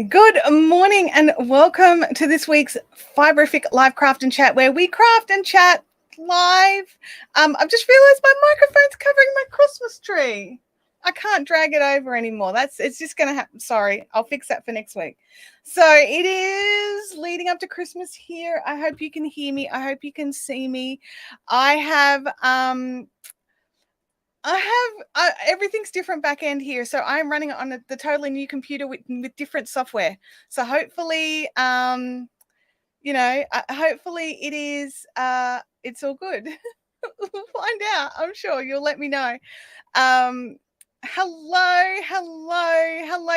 Good morning and welcome to this week's Fiberific Live Craft and Chat, where we craft and chat live. I've just realized my microphone's covering my Christmas tree. I can't drag it over anymore. It's just going to happen. Sorry, I'll fix that for next week. So it is leading up to Christmas here. I hope you can hear me. I hope you can see me. I have everything's different back end here. So I'm running it on the totally new computer with different software. So hopefully, hopefully it is, it's all good. We'll find out. I'm sure you'll let me know. Hello,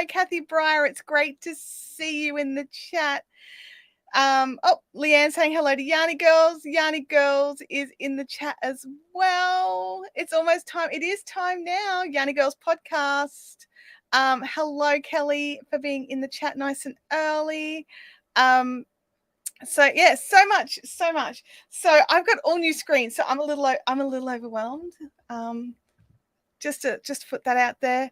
Kathy Breyer. It's great to see you in the chat. Leanne saying hello to Yarny Girls. Yarny Girls is in the chat as well. It's almost time. It is time now. Yarny Girls podcast. Hello, Kelly, for being in the chat nice and early. So yeah, so much. So I've got all new screens, so I'm a little overwhelmed. Just to put that out there.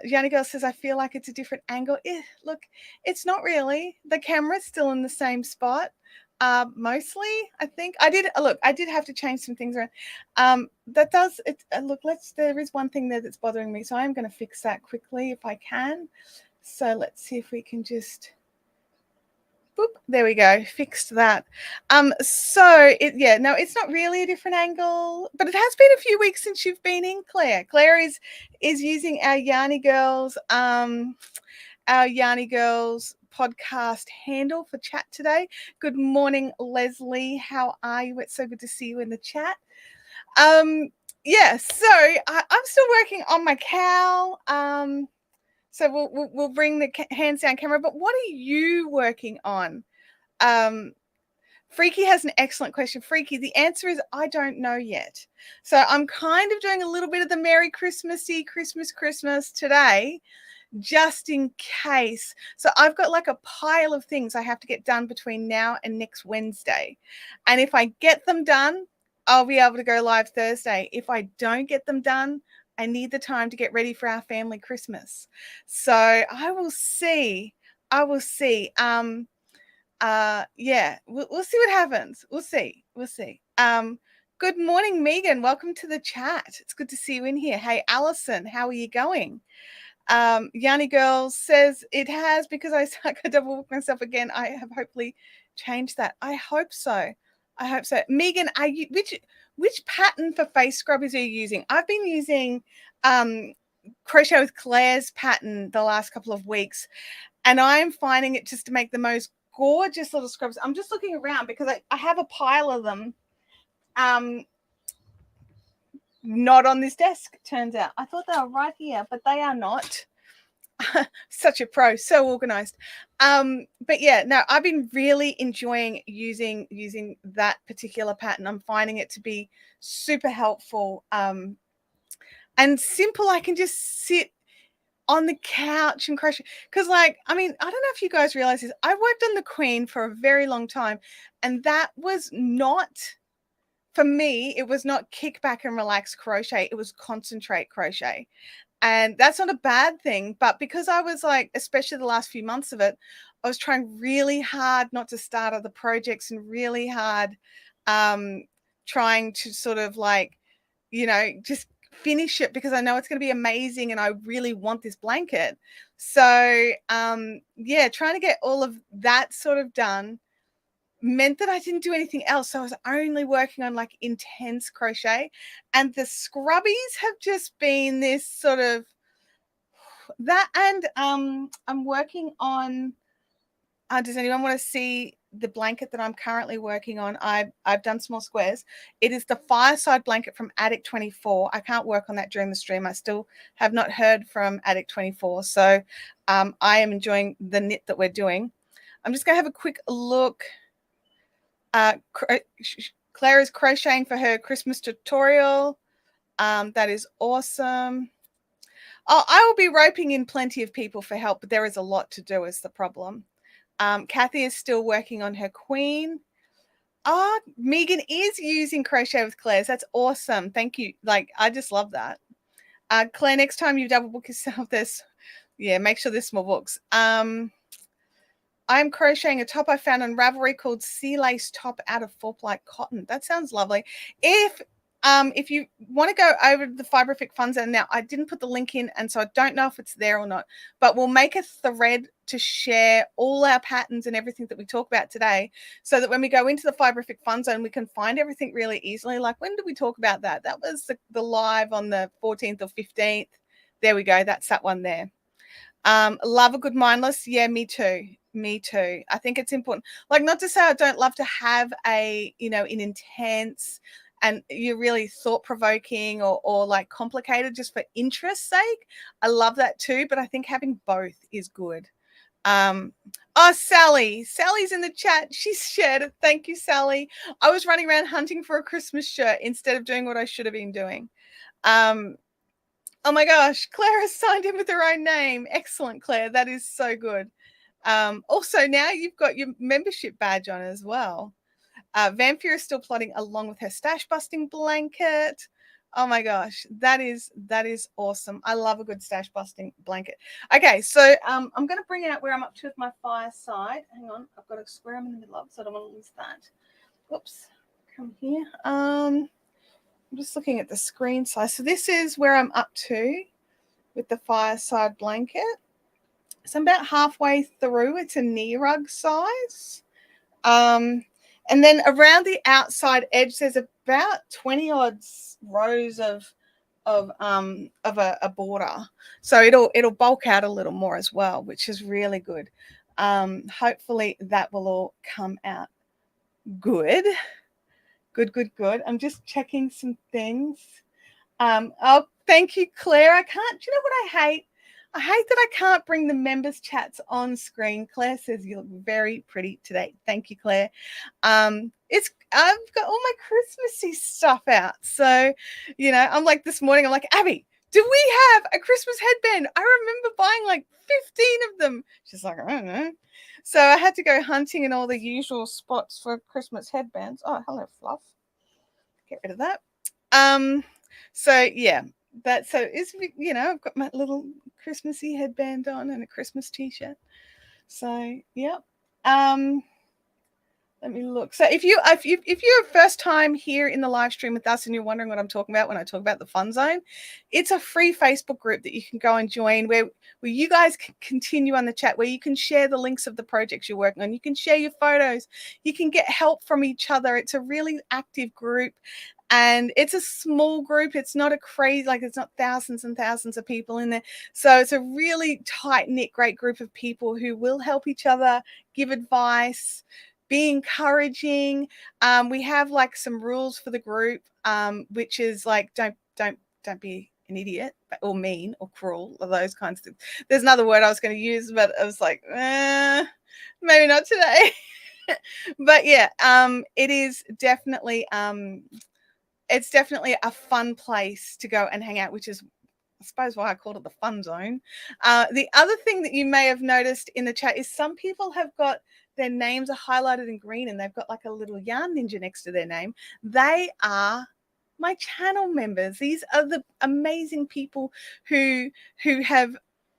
Yanni Girl says, I feel like it's a different angle. Look, it's not really. The camera's still in the same spot. Mostly, I think. I did have to change some things around. There is one thing there that's bothering me. So I'm going to fix that quickly if I can. So let's see if we can just... Boop, there we go. Fixed that. It's not really a different angle, but it has been a few weeks since you've been in, Claire. Claire is using our Yarny Girls, podcast handle for chat today. Good morning, Leslie. How are you? It's so good to see you in the chat. I'm still working on my cowl. So we'll bring the hands down camera. But what are you working on? Freaky has an excellent question. Freaky, the answer is I don't know yet. So I'm kind of doing a little bit of the Merry Christmassy Christmas today, just in case. So I've got like a pile of things I have to get done between now and next Wednesday. And if I get them done, I'll be able to go live Thursday. If I don't get them done, I need the time to get ready for our family Christmas. So I will see. We'll see what happens. We'll see. Good morning, Megan. Welcome to the chat. It's good to see you in here. Hey, Allison, how are you going? Yanni Girl says it has, because I double booked myself again. I have hopefully changed that. I hope so. Megan, are you which pattern for face scrubbers are you using? I've been using Crochet with Claire's pattern the last couple of weeks, and I'm finding it just to make the most gorgeous little scrubs. I'm just looking around because I have a pile of them. Not on this desk, turns out. I thought they were right here, but they are not. Such a pro, so organized. But yeah, no, I've been really enjoying using that particular pattern. I'm finding it to be super helpful and simple. I can just sit on the couch and crochet, because I don't know if you guys realize this. I worked on the Queen for a very long time, and that was not, for me, it was not kick back and relax crochet. It was concentrate crochet. And that's not a bad thing, but because I was especially the last few months of it, I was trying really hard not to start other projects and really hard trying to sort of just finish it, because I know it's going to be amazing and I really want this blanket. So trying to get all of that sort of done meant that I didn't do anything else. So I was only working on intense crochet, and the scrubbies have just been this sort of that. And I'm working on, does anyone want to see the blanket that I'm currently working on? I've done small squares. It is the Fireside blanket from Addict 24. I can't work on that during the stream. I still have not heard from Addict 24. So I am enjoying the knit that we're doing. I'm just going to have a quick look. Claire is crocheting for her Christmas tutorial. That is awesome. I will be roping in plenty of people for help, but there is a lot to do is the problem. Kathy is still working on her Queen. Megan is using Crochet with Claire's. That's awesome. Thank you. I just love that. Claire, next time you double book yourself, there's Yeah, make sure they're small books. I'm crocheting a top I found on Ravelry called Sea Lace Top out of 4-ply cotton. That sounds lovely. If you want to go over to the Fibrific Fun Zone, now I didn't put the link in, and so I don't know if it's there or not, but we'll make a thread to share all our patterns and everything that we talk about today, so that when we go into the Fibrific Fun Zone, we can find everything really easily. Like, when did we talk about that? That was the live on the 14th or 15th. There we go. That's that one there. Love a good mindless. Yeah, me too. Me too. I think it's important. Like, not to say I don't love to have an intense and you're really thought-provoking or like complicated just for interest's sake. I love that too, but I think having both is good. Sally's in the chat. She's shared it. Thank you, Sally. I was running around hunting for a Christmas shirt instead of doing what I should have been doing. Oh my gosh, Claire has signed in with her own name. Excellent, Claire. That is so good. Also, now you've got your membership badge on as well. Vampire is still plotting along with her stash busting blanket. Oh my gosh, that is awesome. I love a good stash busting blanket. Okay, so I'm going to bring out where I'm up to with my fireside. Hang on, I've got a square I'm in the middle of, so I don't want to lose that. Whoops, come here. I'm just looking at the screen size. So this is where I'm up to with the fireside blanket. So I'm about halfway through. It's a knee rug size. And then around the outside edge, there's about 20 odd rows of a border. So it'll bulk out a little more as well, which is really good. Hopefully that will all come out good. Good. I'm just checking some things. Oh, thank you, Claire. I can't. Do you know what I hate? I hate that I can't bring the members' chats on screen. Claire says you look very pretty today. Thank you, Claire. I've got all my Christmassy stuff out. So, I'm like this morning, I'm like, Abby, do we have a Christmas headband? I remember buying like 15 of them. She's like, I don't know. So I had to go hunting in all the usual spots for Christmas headbands. Oh, hello, Fluff. Get rid of that. So yeah, I've got my little Christmassy headband on and a Christmas t-shirt. So yep. Let me look. So if you're first time here in the live stream with us and you're wondering what I'm talking about when I talk about the Fun Zone, it's a free Facebook group that you can go and join where you guys can continue on the chat, where you can share the links of the projects you're working on. You can share your photos. You can get help from each other. It's a really active group. And it's a small group. It's not a crazy, like it's not thousands and thousands of people in there. So it's a really tight-knit, great group of people who will help each other, give advice, be encouraging. We have like some rules for the group, which is like don't be an idiot or mean or cruel or those kinds of things. There's another word I was going to use, but I was like, maybe not today. But yeah, it is definitely it's definitely a fun place to go and hang out, which is, I suppose, why I called it the Fun Zone. The other thing that you may have noticed in the chat is some people have got their names are highlighted in green and they've got like a little yarn ninja next to their name. They are my channel members. These are the amazing people who have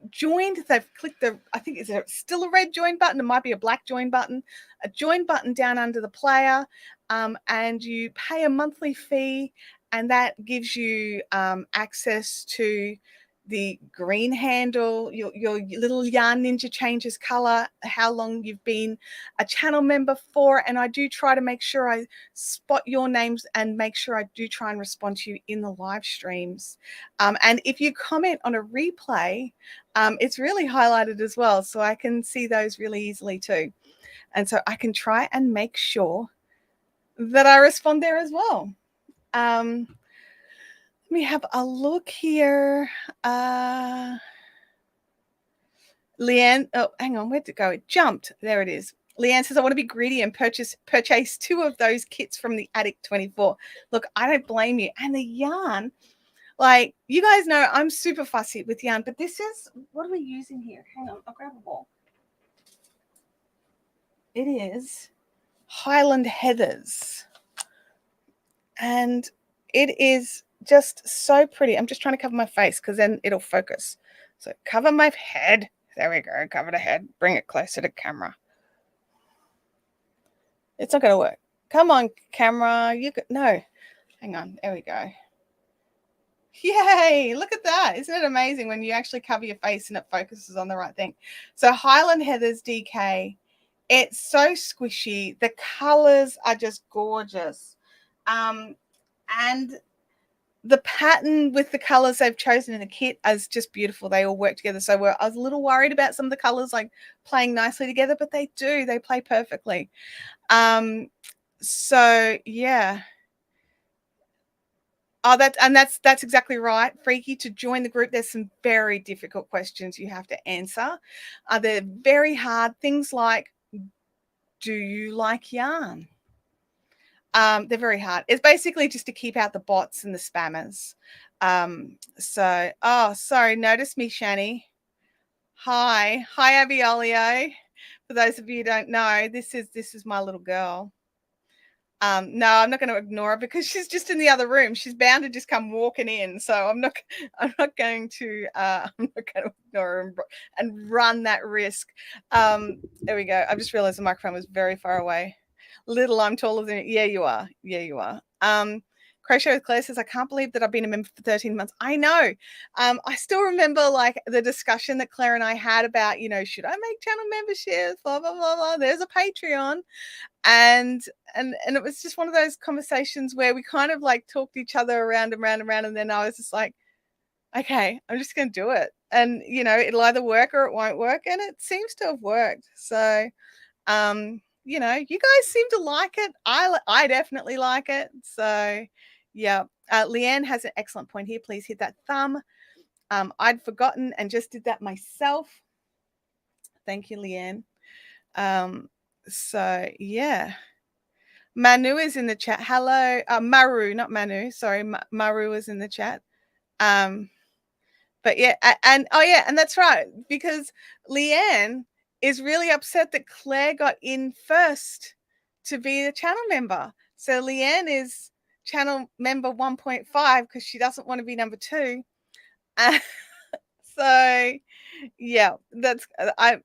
joined. They've clicked I think is there still a red join button? It might be a black join button. A join button down under the player, and you pay a monthly fee, and that gives you access to the green handle. Your little yarn ninja changes color, how long you've been a channel member for, and I do try to make sure I spot your names and make sure I do try and respond to you in the live streams. And if you comment on a replay, it's really highlighted as well, so I can see those really easily too. And so I can try and make sure that I respond there as well. Let me have a look here. Leanne, oh, hang on, where'd it go? It jumped. There it is. Leanne says, I want to be greedy and purchase 2 of those kits from the Attic 24. Look, I don't blame you. And the yarn, like, you guys know I'm super fussy with yarn, but this is, what are we using here? Hang on, I'll grab a ball. It is Highland Heathers. And it is just so pretty. I'm just trying to cover my face because then it'll focus. So cover my head. There we go. Cover the head. Bring it closer to camera. It's not going to work. Come on, camera. You could, no. Hang on. There we go. Yay. Look at that. Isn't it amazing when you actually cover your face and it focuses on the right thing? So Highland Heathers DK. It's so squishy. The colors are just gorgeous. And the pattern with the colors they've chosen in the kit is just beautiful. They all work together so well. I was a little worried about some of the colors like playing nicely together, but they do. They play perfectly. So yeah. Oh, that's exactly right, Freaky. To join the group, there's some very difficult questions you have to answer. They're very hard. Things like, do you like yarn? They're very hard. It's basically just to keep out the bots and the spammers. So, oh, sorry, notice me, Shani. Hi, Abiolio. For those of you who don't know, this is my little girl. No, I'm not going to ignore her because she's just in the other room. She's bound to just come walking in. So I'm not going to ignore her and run that risk. There we go. I just realized the microphone was very far away. Little, I'm taller than you. Yeah, you are. Yeah, you are. Crochet with Claire says, I can't believe that I've been a member for 13 months. I know. I still remember like the discussion that Claire and I had about, should I make channel memberships? Blah, blah, blah, blah. There's a Patreon. And it was just one of those conversations where we kind of like talked each other around and round and round. And then I was just like, okay, I'm just going to do it. And, it'll either work or it won't work. And it seems to have worked. So, you guys seem to like it. I definitely like it. So, yeah. Leanne has an excellent point here. Please hit that thumb. I'd forgotten and just did that myself. Thank you, Leanne. So, yeah. Manu is in the chat. Hello. Maru, not Manu. Sorry. Maru is in the chat. But yeah. And that's right. Because Leanne is really upset that Claire got in first to be the channel member. So Leanne is channel member 1.5 because she doesn't want to be number 2. So yeah, I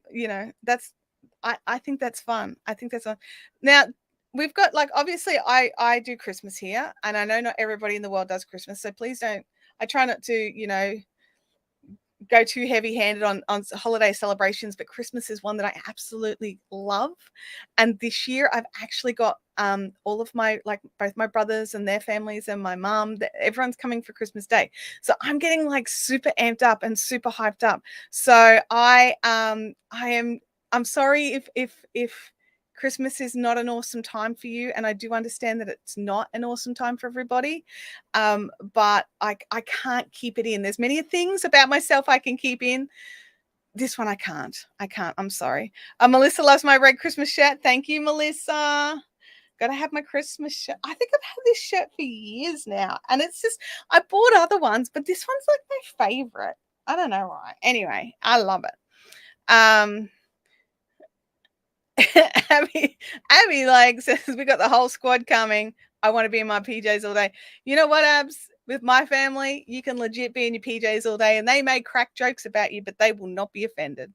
think that's fun. I think that's fun. Now we've got obviously I do Christmas here, and I know not everybody in the world does Christmas. So please don't. I try not to go too heavy-handed on holiday celebrations, but Christmas is one that I absolutely love. And this year I've actually got all of my both my brothers and their families and my mom, everyone's coming for Christmas Day. So I'm getting super amped up and super hyped up. So I'm sorry if Christmas is not an awesome time for you, and I do understand that it's not an awesome time for everybody, but I can't keep it in. There's many things about myself I can keep in. This one I can't. I'm sorry. Melissa loves my red Christmas shirt. Thank you, Melissa. Gotta have my Christmas shirt. I think I've had this shirt for years now, and it's just, I bought other ones, but this one's my favorite. I don't know why. Anyway, I love it. Abby says, we got the whole squad coming. I want to be in my PJs all day. You know what, Abs? With my family, you can legit be in your PJs all day, and they may crack jokes about you, but they will not be offended.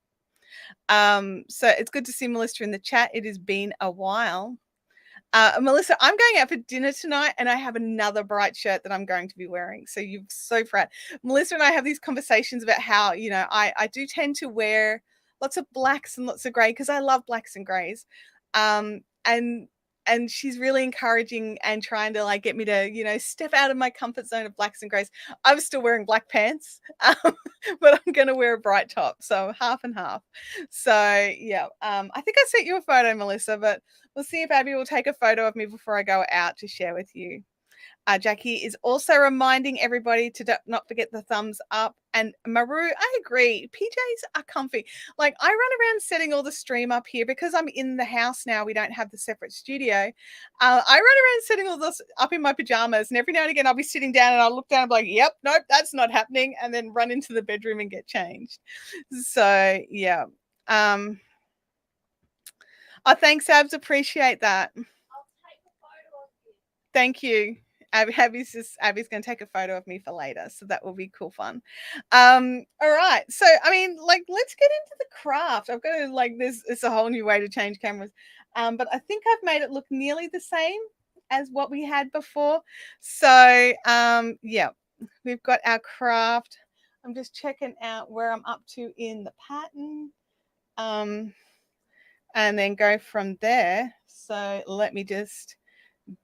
So it's good to see Melissa in the chat. It has been a while. Melissa, I'm going out for dinner tonight, and I have another bright shirt that I'm going to be wearing. So you're so proud. Melissa and I have these conversations about how, I do tend to wear lots of blacks and lots of gray because I love blacks and grays. And she's really encouraging and trying to get me to, step out of my comfort zone of blacks and grays. I'm still wearing black pants, but I'm going to wear a bright top. So half and half. So yeah, I think I sent you a photo, Melissa, but we'll see if Abby will take a photo of me before I go out to share with you. Jackie is also reminding everybody to not forget the thumbs up. And Maru, I agree. PJs are comfy. I run around setting all the stream up here because I'm in the house now. We don't have the separate studio. I run around setting all this up in my pajamas. And every now and again, I'll be sitting down and I'll look down and be like, yep, nope, that's not happening. And then run into the bedroom and get changed. So, yeah. Oh, thanks, Abs. Appreciate that. I'll take a photo of you. Thank you. Abby's going to take a photo of me for later, so that will be cool fun. All right, so I mean, like, let's get into the craft. I've got to, like, it's a whole new way to change cameras, but I think I've made it look nearly the same as what we had before. So yeah, we've got our craft. I'm just checking out where I'm up to in the pattern, and then go from there. So let me just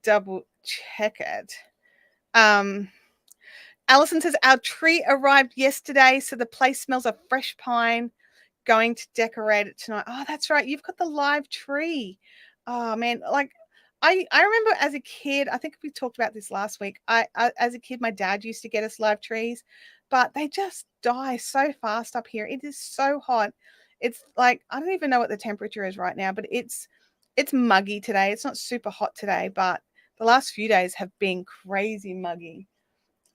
double check it. Allison says our tree arrived yesterday, so the place smells of fresh pine. Going to decorate it tonight. Oh, that's right, you've got the live tree. Oh man, like I remember as a kid, I think we talked about this last week. I as a kid, my dad used to get us live trees, but they just die so fast up here. It is so hot. It's like, I don't even know what the temperature is right now, but it's muggy today. It's not super hot today, but the last few days have been crazy muggy.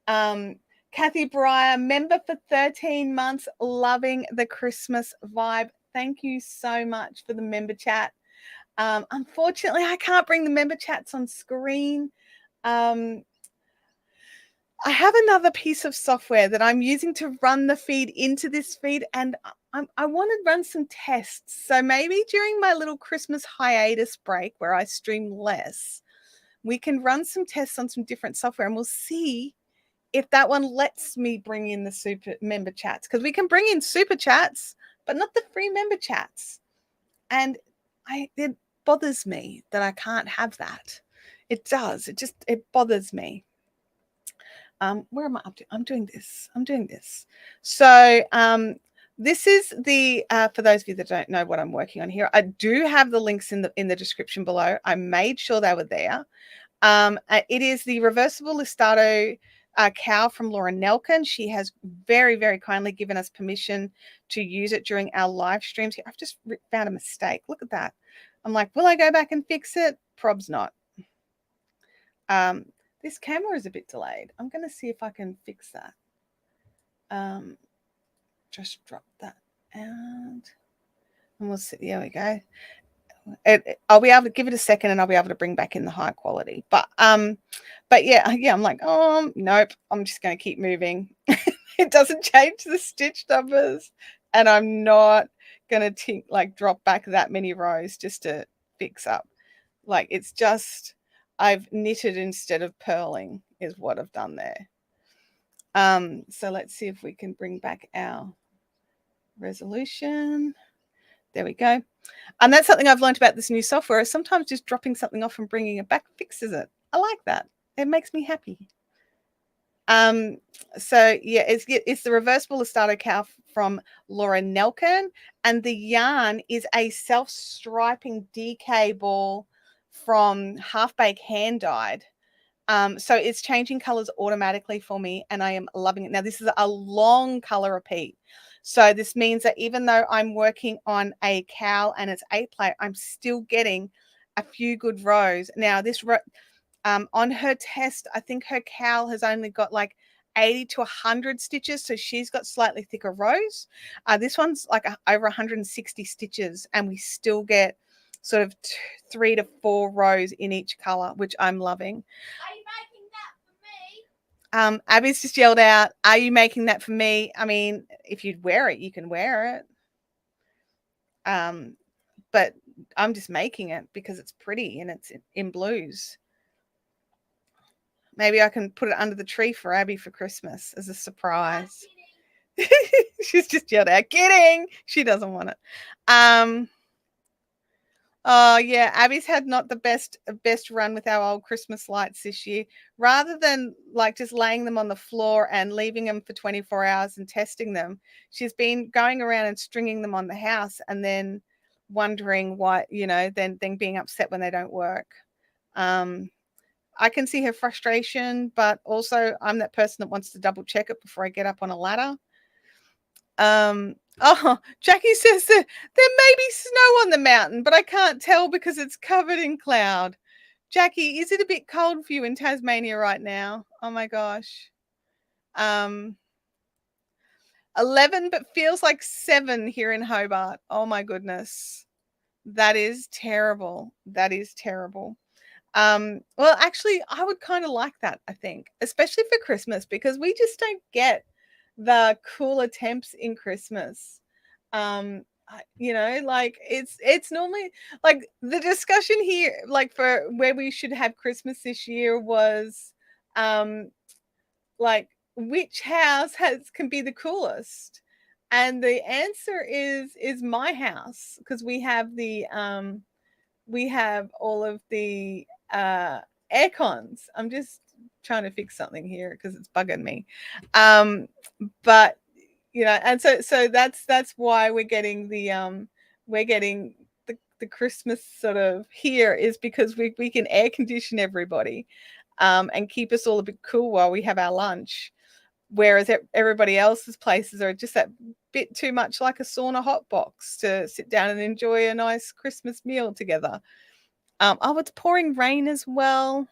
Kathy Breyer, member for 13 months, loving the Christmas vibe. Thank you so much for the member chat. Unfortunately, I can't bring the member chats on screen. I have another piece of software that I'm using to run the feed into this feed, and I want to run some tests. So maybe during my little Christmas hiatus break where I stream less, we can run some tests on some different software, and we'll see if that one lets me bring in the super member chats, because we can bring in super chats, but not the free member chats. And it bothers me that I can't have that. It does. It bothers me. Where am I up to? I'm doing this. So this is the for those of you that don't know what I'm working on here, I do have the links in the description below. I made sure they were there. It is the Reversible Listado Cowl from Laura Nelkin. She has very, very kindly given us permission to use it during our live streams here. I've just found a mistake. Look at that. I'm like, will I go back and fix it? Probs not. This camera is a bit delayed. I'm going to see if I can fix that. Just drop that out. And we'll see. There we go. I'll be able to give it a second, and I'll be able to bring back in the high quality. But yeah, I'm like, oh nope, I'm just going to keep moving. It doesn't change the stitch numbers, and I'm not going to drop back that many rows just to fix up. Like, it's just, I've knitted instead of purling is what I've done there. So let's see if we can bring back our resolution. There we go. And that's something I've learned about this new software, is sometimes just dropping something off and bringing it back fixes it. I like that. It makes me happy. So yeah, it's the Reversible Listado Cowl from Laura Nelkin, and the yarn is a self-striping DK ball from HalfBaked HandDyed. So it's changing colors automatically for me, and I am loving it. Now, this is a long color repeat. So this means that even though I'm working on a cowl and it's 8-play, I'm still getting a few good rows. Now, this on her test, I think her cowl has only got like 80 to 100 stitches, so she's got slightly thicker rows. This one's like over 160 stitches, and we still get sort of 3 to 4 rows in each color, which I'm loving. Are you making that for me? Abby's just yelled out, are you making that for me? I mean, if you'd wear it, you can wear it. But I'm just making it because it's pretty and it's in blues. Maybe I can put it under the tree for Abby for Christmas as a surprise. She's just yelled out, kidding. She doesn't want it. Oh yeah, Abby's had not the best run with our old Christmas lights this year. Rather than like just laying them on the floor and leaving them for 24 hours and testing them, she's been going around and stringing them on the house, and then wondering why, then being upset when they don't work. I can see her frustration, but also I'm that person that wants to double check it before I get up on a ladder. Oh, Jackie says that there may be snow on the mountain, but I can't tell because it's covered in cloud. Jackie, is it a bit cold for you in Tasmania right now? Oh my gosh. 11, but feels like 7 here in Hobart. Oh my goodness. That is terrible. That is terrible. Well, actually, I would kind of like that, I think, especially for Christmas, because we just don't get the cooler temps in Christmas. Like it's normally like the discussion here, like for where we should have Christmas this year was like which house can be the coolest. And the answer is my house, because we have all of the air cons. I'm just trying to fix something here because it's bugging me. But and so that's why we're getting the Christmas sort of here, is because we can air condition everybody and keep us all a bit cool while we have our lunch. Whereas everybody else's places are just that bit too much like a sauna hot box to sit down and enjoy a nice Christmas meal together. Oh, it's pouring rain as well.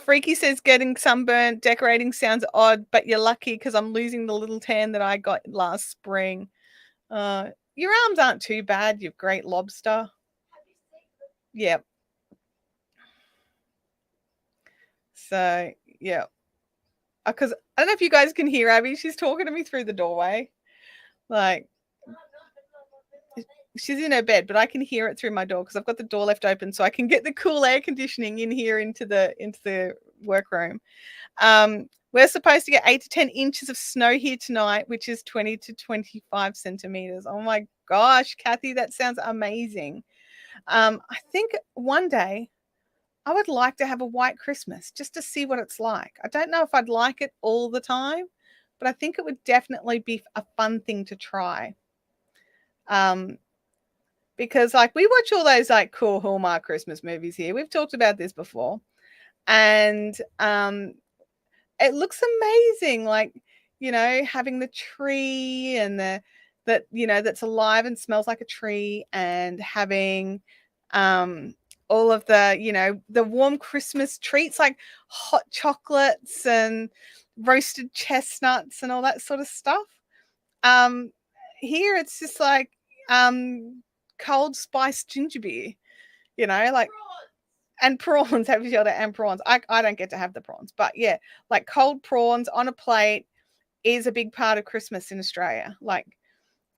Freaky says getting sunburnt decorating sounds odd, but you're lucky because I'm losing the little tan that I got last spring. Your arms aren't too bad, you great lobster. Yep. So, yeah. Because I don't know if you guys can hear Abby. She's talking to me through the doorway. Like, she's in her bed, but I can hear it through my door because I've got the door left open, so I can get the cool air conditioning in here into the workroom. We're supposed to get 8 to 10 inches of snow here tonight, which is 20 to 25 centimeters. Oh my gosh, Kathy, that sounds amazing. I think one day I would like to have a white Christmas just to see what it's like. I don't know if I'd like it all the time, but I think it would definitely be a fun thing to try. Because like we watch all those like cool Hallmark Christmas movies here. We've talked about this before. And it looks amazing, like, having the tree and that's alive and smells like a tree, and having all of the warm Christmas treats like hot chocolates and roasted chestnuts and all that sort of stuff. Here it's just like cold spiced ginger beer, like and prawns. Have you heard it? And prawns. I don't get to have the prawns, but yeah, like cold prawns on a plate is a big part of Christmas in Australia. Like,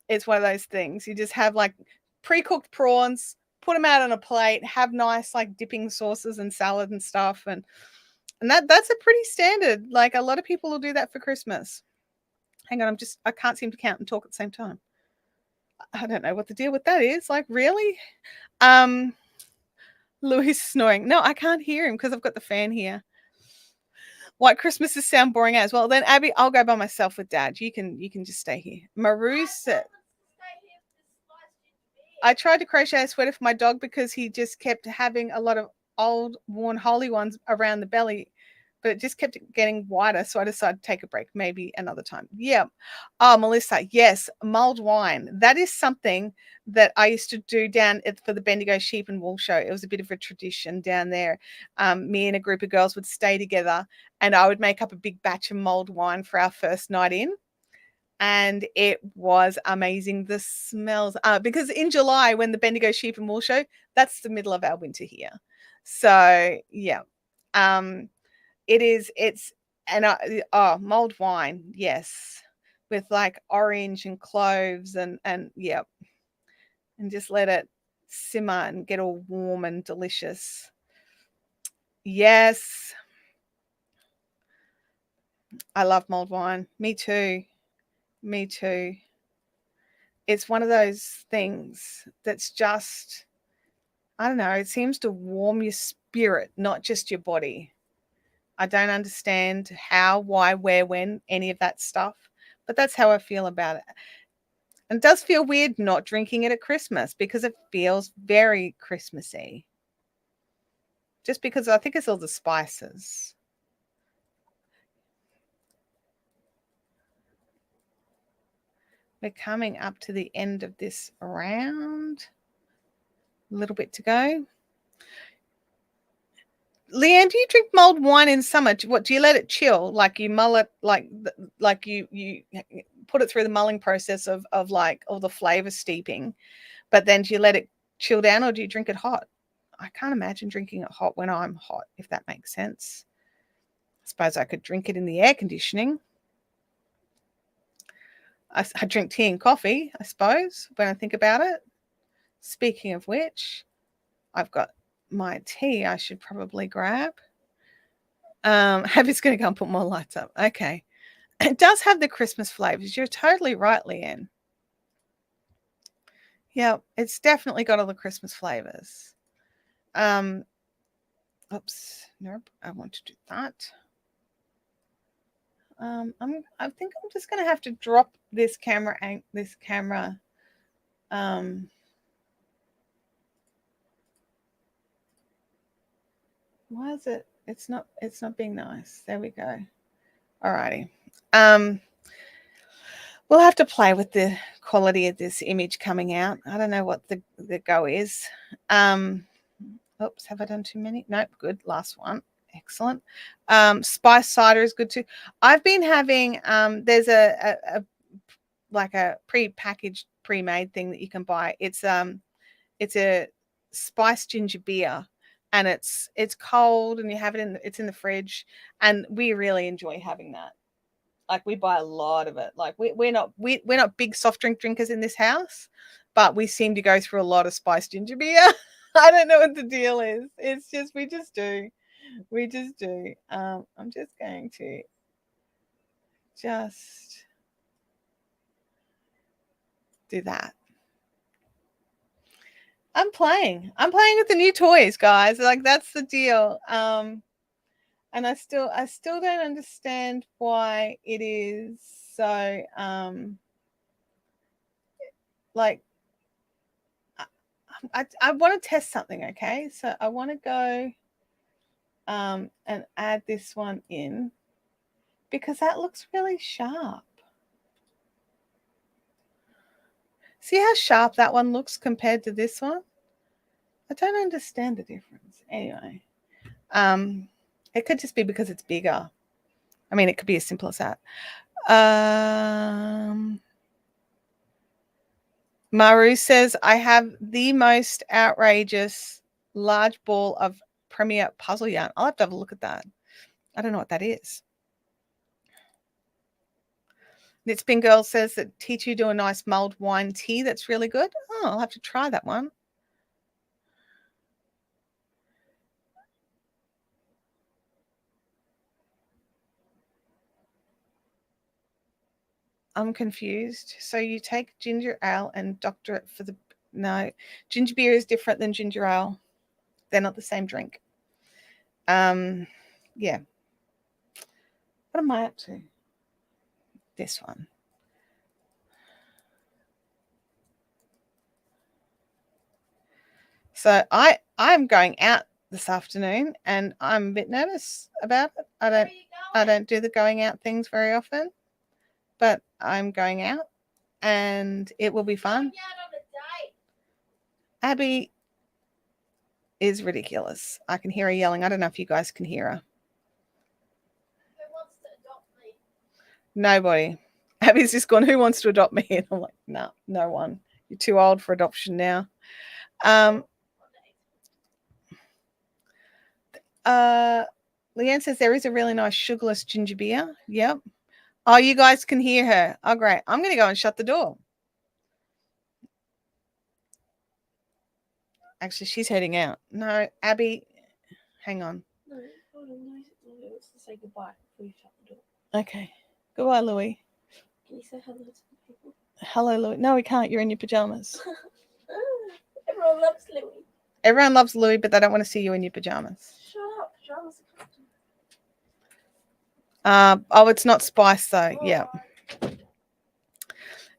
it's one of those things. You just have like pre-cooked prawns, put them out on a plate, have nice like dipping sauces and salad and stuff, and that's a pretty standard. Like, a lot of people will do that for Christmas. Hang on, I can't seem to count and talk at the same time. I don't know what the deal with that is. Like, really? Louis is snoring. No, I can't hear him because I've got the fan here. White Christmases sound boring as well. Then Abby, I'll go by myself with Dad. You can just stay here. Maru said, I tried to crochet a sweater for my dog because he just kept having a lot of old worn holly ones around the belly, but it just kept getting wider. So I decided to take a break, maybe another time. Yeah. Oh, Melissa, yes, mulled wine. That is something that I used to do down for the Bendigo Sheep and Wool Show. It was a bit of a tradition down there. Me and a group of girls would stay together, and I would make up a big batch of mulled wine for our first night in. And it was amazing. The smells, because in July, when the Bendigo Sheep and Wool Show, that's the middle of our winter here. So yeah, mulled wine, yes, with like orange and cloves and yeah, and just let it simmer and get all warm and delicious. Yes, I love mulled wine. Me too. It's one of those things that's just, I don't know, it seems to warm your spirit, not just your body. I don't understand how, why, where, when, any of that stuff, but that's how I feel about it. And it does feel weird not drinking it at Christmas because it feels very Christmassy. Just because I think it's all the spices. We're coming up to the end of this round. A little bit to go. Leanne, do you drink mulled wine in summer? What do you let it chill? Like you mull it, like you put it through the mulling process of like all the flavor steeping, but then do you let it chill down, or do you drink it hot? I can't imagine drinking it hot when I'm hot, if that makes sense. I suppose I could drink it in the air conditioning. I drink tea and coffee, I suppose, when I think about it. Speaking of which, I've got my tea I should probably grab. Happy's going to go and put more lights up. Okay. It does have the Christmas flavors. You're totally right, Leanne. Yeah, it's definitely got all the Christmas flavors. Oops, nope, I want to do that. I think I'm just going to have to drop this camera. Why is it? It's not being nice. There we go. Alrighty. We'll have to play with the quality of this image coming out. I don't know what the go is. Oops, have I done too many? Nope, good. Last one. Excellent. Spice cider is good too. I've been having there's a like a pre-packaged, pre-made thing that you can buy. It's a spiced ginger beer, and it's cold, and you have it it's in the fridge, and we really enjoy having that. Like, we buy a lot of it. Like, we're not big soft drink drinkers in this house, but we seem to go through a lot of spiced ginger beer. I don't know what the deal is. It's just we just do. I'm just going to do that. I'm playing with the new toys, guys. Like, that's the deal. And I still don't understand why it is so like I want to test something, okay? So I want to go and add this one in because that looks really sharp. See how sharp that one looks compared to this one? I don't understand the difference. Anyway, it could just be because it's bigger. I mean, it could be as simple as that. Maru says, I have the most outrageous large ball of Premier puzzle yarn. I'll have to have a look at that. I don't know what that is. Knitspin Girl says that teach you do a nice mulled wine tea. That's really good. Oh, I'll have to try that one. I'm confused. So you take ginger ale and doctor it for the... No, ginger beer is different than ginger ale. They're not the same drink. Yeah. What am I up to? This one. So I'm going out this afternoon, and I'm a bit nervous about it. I don't do the going out things very often, but I'm going out, and it will be fun. Abby is ridiculous. I can hear her yelling. I don't know if you guys can hear her. Who wants to adopt me? Nobody. Abby's just gone, who wants to adopt me? And I'm like, no, no one. You're too old for adoption now. Leanne says there is a really nice sugarless ginger beer. Yep. Oh, you guys can hear her. Oh, great. I'm going to go and shut the door. Actually, she's heading out. No, Abby, hang on. No, hold on. No, let's say goodbye before you shut the door. Okay. Goodbye, Louie. Can you say hello to the people? Hello, Louie. No, we can't. You're in your pajamas. Everyone loves Louie. Everyone loves Louie, but they don't want to see you in your pajamas. Shut up. Pajamas are comfortable. Oh, it's not Spice though. Oh. Yeah.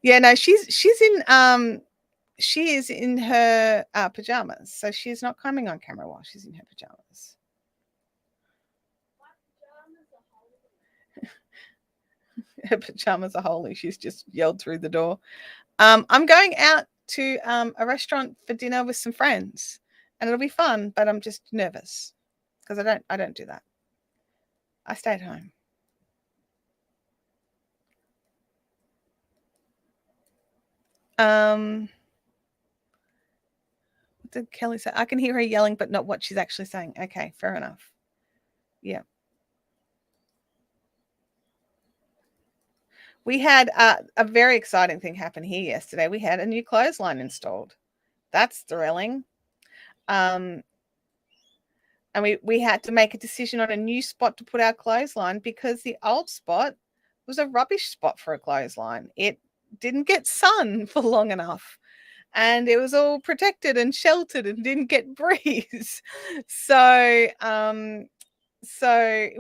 Yeah, no, she is in her pajamas, so she's not coming on camera while she's in her pajamas. My pajamas are holy. Her pajamas are holy. She's just yelled through the door. I'm going out to a restaurant for dinner with some friends, and it'll be fun, but I'm just nervous because I don't do that. I stay at home. did Kelly say? I can hear her yelling, but not what she's actually saying. Okay, fair enough. Yeah. We had a very exciting thing happen here yesterday. We had a new clothesline installed. That's thrilling. And we had to make a decision on a new spot to put our clothesline because the old spot was a rubbish spot for a clothesline. It didn't get sun for long enough, and it was all protected and sheltered and didn't get breeze. So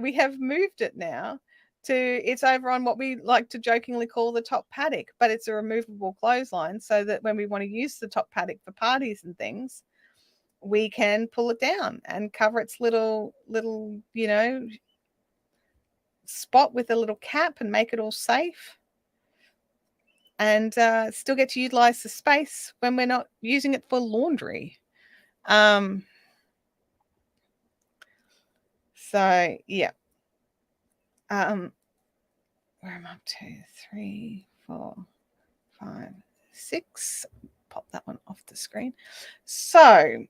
we have moved it now to, it's over on what we like to jokingly call the top paddock, but it's a removable clothesline so that when we want to use the top paddock for parties and things, we can pull it down and cover its little, you know, spot with a little cap and make it all safe, and still get to utilize the space when we're not using it for laundry. So yeah. Where am I up to? 3, 4, 5, 6. Pop that one off the screen. So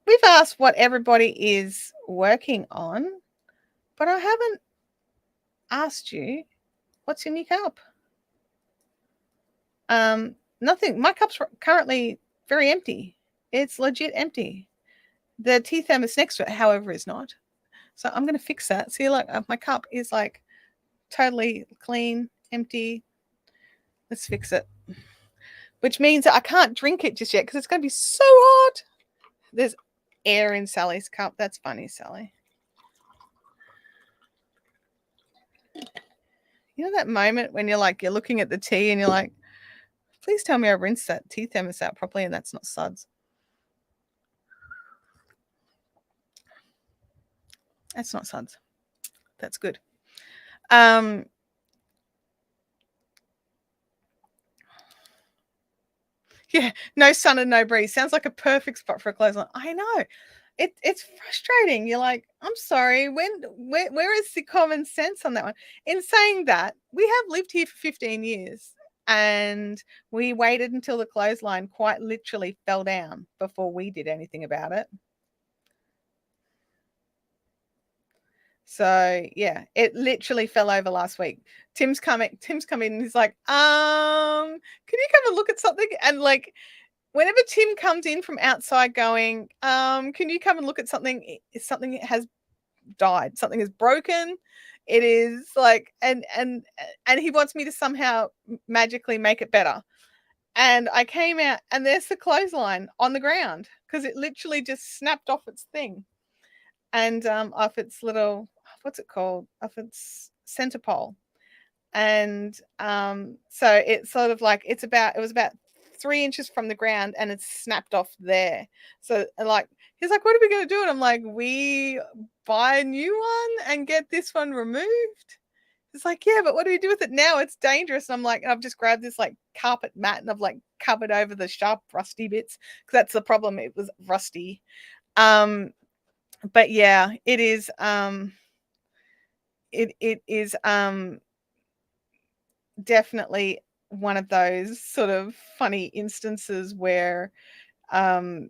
we've asked what everybody is working on, but I haven't asked you what's in your cup. Nothing. My cup's currently very empty. It's legit empty. The tea thermos next to it, however, is not. So I'm going to fix that. See, like my cup is like totally clean, empty. Let's fix it. Which means that I can't drink it just yet because it's going to be so hot. There's air in Sally's cup. That's funny, Sally. You know that moment when you're looking at the tea and you're like, please tell me I rinsed that tea thermos out properly and that's not suds. That's not suds. That's good. Yeah, no sun and no breeze. Sounds like a perfect spot for a clothesline. I know. It's frustrating. You're like, I'm sorry. Where is the common sense on that one? In saying that, we have lived here for 15 years and we waited until the clothesline quite literally fell down before we did anything about it. So yeah, it literally fell over last week. Tim's come in and he's like, can you come and look at something? And like, whenever Tim comes in from outside going, can you come and look at something? Something has died. Something is broken. It is like, and he wants me to somehow magically make it better. And I came out and there's the clothesline on the ground because it literally just snapped off its thing. And off its little, what's it called? Off its center pole. And so it's sort of like, it was about 3 inches from the ground and it's snapped off there. So like, he's like, what are we going to do? And I'm like, we buy a new one and get this one removed. It's like, yeah, but what do we do with it now? It's dangerous. And I'm like, I've just grabbed this like carpet mat and I've like covered over the sharp rusty bits because that's the problem. It was rusty. But yeah, it is it is definitely one of those sort of funny instances where yeah,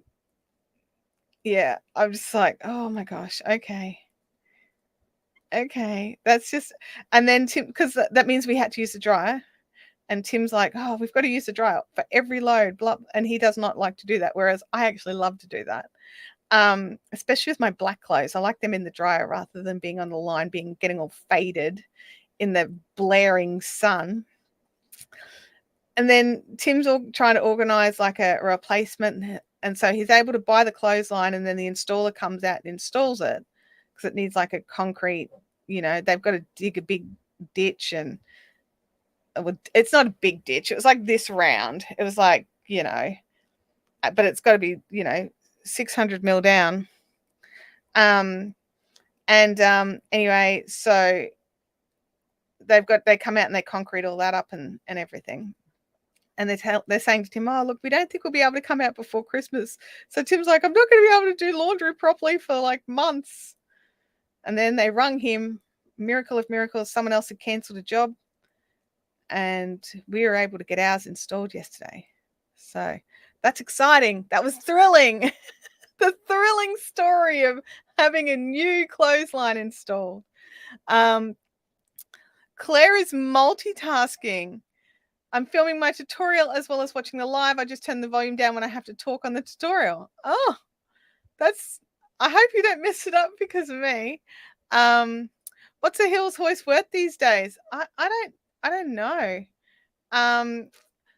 I'm just like, oh my gosh, okay, that's just. And then Tim, because that means we had to use the dryer, and Tim's like, oh, we've got to use the dryer for every load, blah, and he does not like to do that, whereas I actually love to do that. Especially with my black clothes. I like them in the dryer rather than being on the line, getting all faded in the blaring sun. And then Tim's all trying to organize like a replacement. And so he's able to buy the clothesline and then the installer comes out and installs it because it needs like a concrete, they've got to dig a big ditch, and it's not a big ditch. It was like this round. It was like, but it's got to be, 600 mil down. Anyway, so they come out and they concrete all that up and everything. And they're saying to Tim, oh, look, we don't think we'll be able to come out before Christmas. So Tim's like, I'm not going to be able to do laundry properly for like months. And then they rung him. Miracle of miracles, someone else had cancelled a job. And we were able to get ours installed yesterday. So That's exciting. That was thrilling. The thrilling story of having a new clothesline installed. Claire is multitasking. I'm filming my tutorial as well as watching the live. I just turn the volume down when I have to talk on the tutorial. Oh, I hope you don't mess it up because of me. What's a Hills hoist worth these days? I don't know.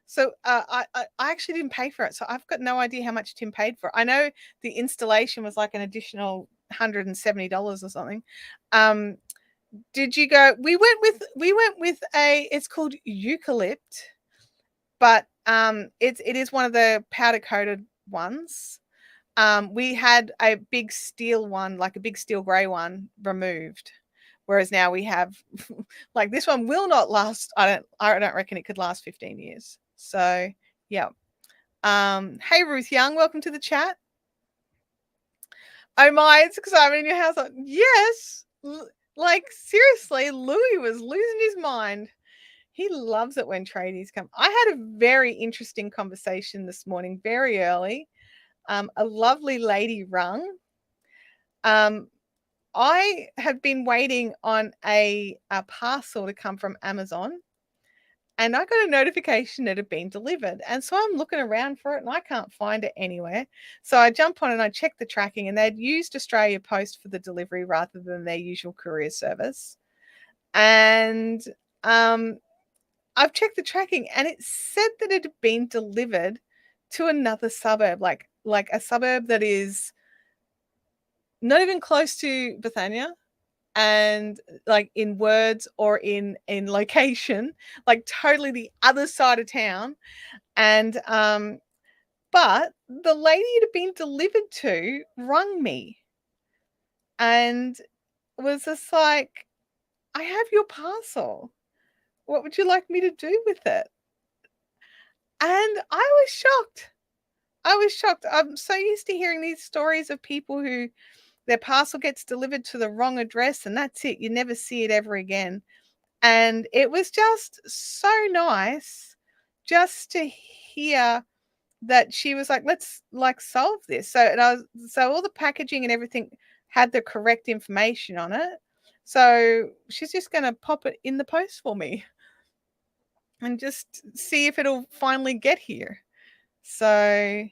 So I actually didn't pay for it, so I've got no idea how much Tim paid for it. I know the installation was like an additional $170 or something. Did you go? We went with it's called Eucalypt, but it is one of the powder coated ones. We had a big steel one, like a big steel gray one, removed. Whereas now we have like this one will not last. I don't reckon it could last 15 years. So yeah. Hey Ruth Young, welcome to the chat. Oh my, it's exciting in your house. Yes. Like seriously, Louis was losing his mind. He loves it when tradies come. I had a very interesting conversation this morning, very early. A lovely lady rung. I have been waiting on a parcel to come from Amazon, and I got a notification it had been delivered. And so I'm looking around for it and I can't find it anywhere. So I jump on and I check the tracking, and they'd used Australia Post for the delivery rather than their usual courier service. And I've checked the tracking, and it said that it had been delivered to another suburb, like a suburb that is not even close to Bethania, and like in words or in location, like totally the other side of town. And but the lady it had been delivered to rung me and was just like, I have your parcel. What would you like me to do with it? And I was shocked. I'm so used to hearing these stories of people who their parcel gets delivered to the wrong address and that's it. You never see it ever again. And it was just so nice just to hear that she was like, let's like solve this. So all the packaging and everything had the correct information on it. So she's just going to pop it in the post for me and just see if it'll finally get here. So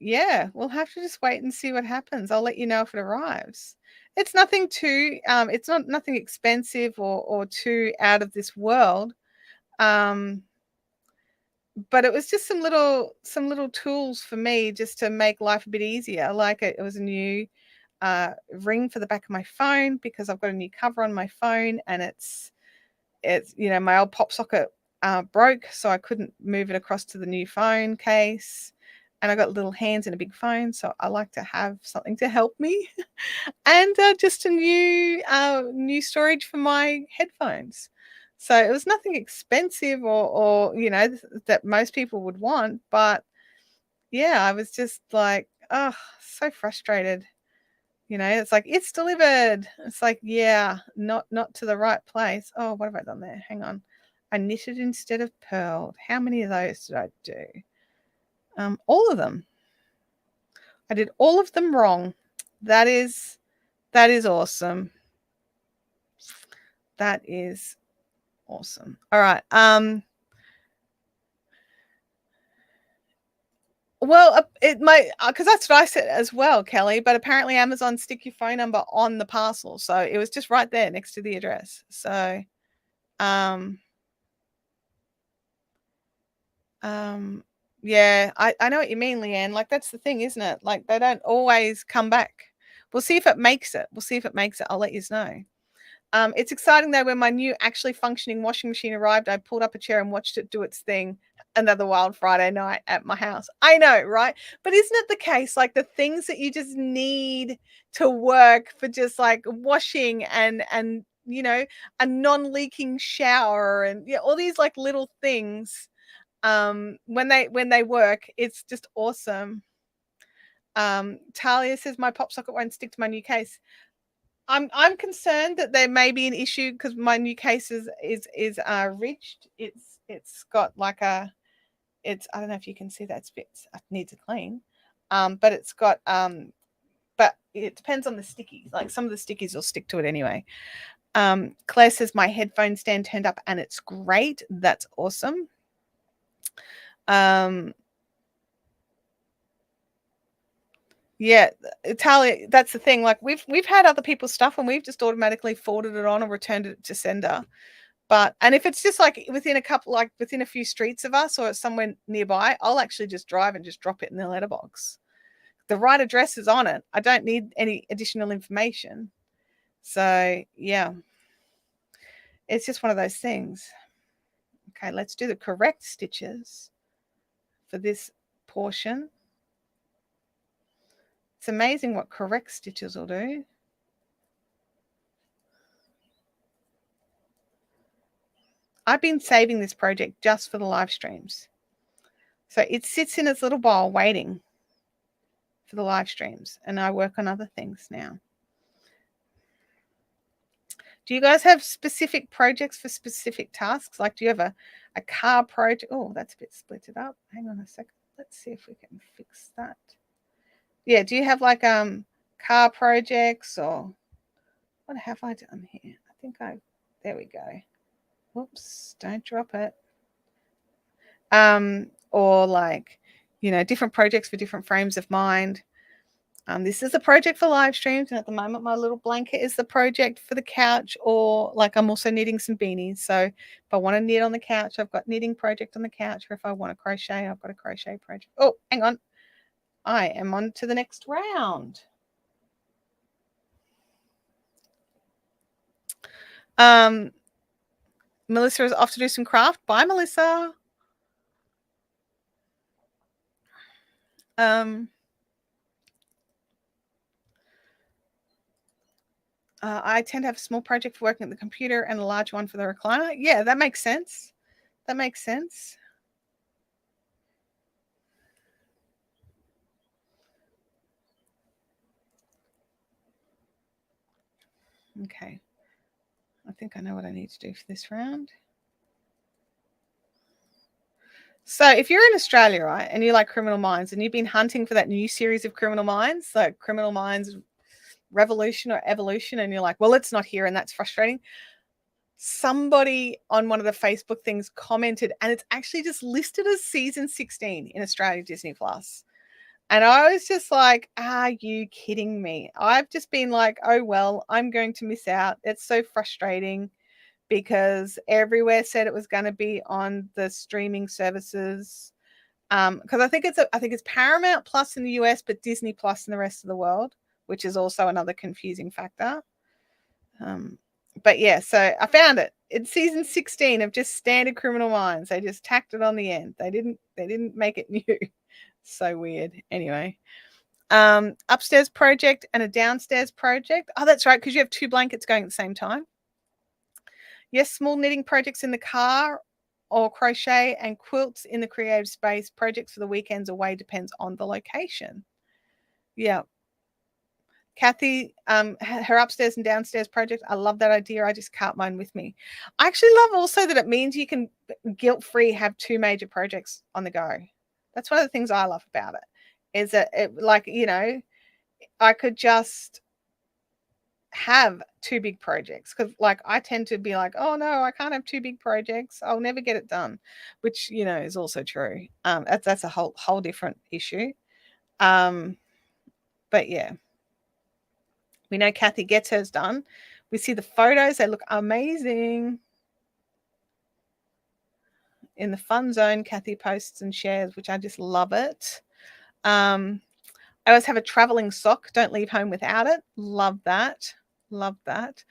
yeah, we'll have to just wait and see what happens. I'll let you know if it arrives. It's nothing too it's nothing expensive or too out of this world. But it was just some little tools for me just to make life a bit easier. Like it was a new ring for the back of my phone because I've got a new cover on my phone, and it's my old pop socket broke, so I couldn't move it across to the new phone case. And I got little hands and a big phone, so I like to have something to help me. And just a new storage for my headphones. So it was nothing expensive or that most people would want. But yeah, I was just like, oh, so frustrated. It's like, it's delivered. It's like, yeah, not to the right place. Oh, what have I done there? Hang on. I knitted instead of purled. How many of those did I do? All of them. I did all of them wrong. That is awesome. That is awesome. All right. Well, it might, because that's what I said as well, Kelly. But apparently, Amazon stick your phone number on the parcel, so it was just right there next to the address. So, yeah, I know what you mean, Leanne. Like that's the thing, isn't it? Like they don't always come back. We'll see if it makes it. I'll let you know. It's exciting though. When my new actually functioning washing machine arrived, I pulled up a chair and watched it do its thing. Another wild Friday night at my house. I know, right? But isn't it the case? Like the things that you just need to work for, just like washing and a non-leaking shower and all these like little things. When they work, it's just awesome. Talia says my pop socket won't stick to my new case. I'm concerned that there may be an issue because my new case is ridged. It's got like a it's, I don't know if you can see that, it needs a clean. But it's got, but it depends on the stickies. Like some of the stickies will stick to it anyway. Claire says my headphone stand turned up and it's great. That's awesome. Yeah, Italia, that's the thing. Like we've had other people's stuff and we've just automatically forwarded it on or returned it to sender. But, and if it's just like within a few streets of us or somewhere nearby, I'll actually just drive and just drop it in the letterbox. The right address is on it. I don't need any additional information. So yeah, it's just one of those things. Okay, let's do the correct stitches for this portion. It's amazing what correct stitches will do. I've been saving this project just for the live streams. So it sits in its little bowl waiting for the live streams, and I work on other things now. Do you guys have specific projects for specific tasks? Like, do you have a car project? Oh, that's a bit splitted up. Hang on a second. Let's see if we can fix that. Yeah, do you have like car projects, or what have I done here? I think there we go. Whoops, don't drop it. Or like, you know, different projects for different frames of mind. This is a project for live streams, and at the moment my little blanket is the project for the couch, or like I'm also knitting some beanies. So if I want to knit on the couch, I've got knitting project on the couch, or if I want to crochet, I've got a crochet project. Oh, hang on. I am on to the next round. Melissa is off to do some craft. Bye, Melissa. I tend to have a small project for working at the computer and a large one for the recliner. Yeah, that makes sense. That makes sense. Okay. I think I know what I need to do for this round. So if you're in Australia, right, and you like Criminal Minds and you've been hunting for that new series of Criminal Minds, like Criminal Minds Revolution or Evolution, and you're like, well, it's not here, and that's frustrating. Somebody on one of the Facebook things commented, and it's actually just listed as season 16 in Australia Disney Plus. And I was just like, are you kidding me? I've just been like, oh, well, I'm going to miss out. It's so frustrating because everywhere said it was going to be on the streaming services. Because I think it's Paramount Plus in the US, but Disney Plus in the rest of the world, which is also another confusing factor. But yeah, so I found it. It's season 16 of just standard Criminal Minds. They just tacked it on the end. They didn't make it new. So weird. Anyway, upstairs project and a downstairs project. Oh, that's right, because you have two blankets going at the same time. Yes, small knitting projects in the car or crochet and quilts in the creative space. Projects for the weekends away depends on the location. Yeah. Kathy, her upstairs and downstairs project. I love that idea. I just cart mine with me. I actually love also that it means you can guilt-free have two major projects on the go. That's one of the things I love about it, is that it, like, you know, I could just have two big projects, because like I tend to be like, oh no, I can't have two big projects, I'll never get it done, which, you know, is also true. That's a whole different issue. But yeah, we know Kathy gets hers done. We see the photos, they look amazing. In the fun zone, Kathy posts and shares, which I just love it. I always have a traveling sock, don't leave home without it. Love that. Love that.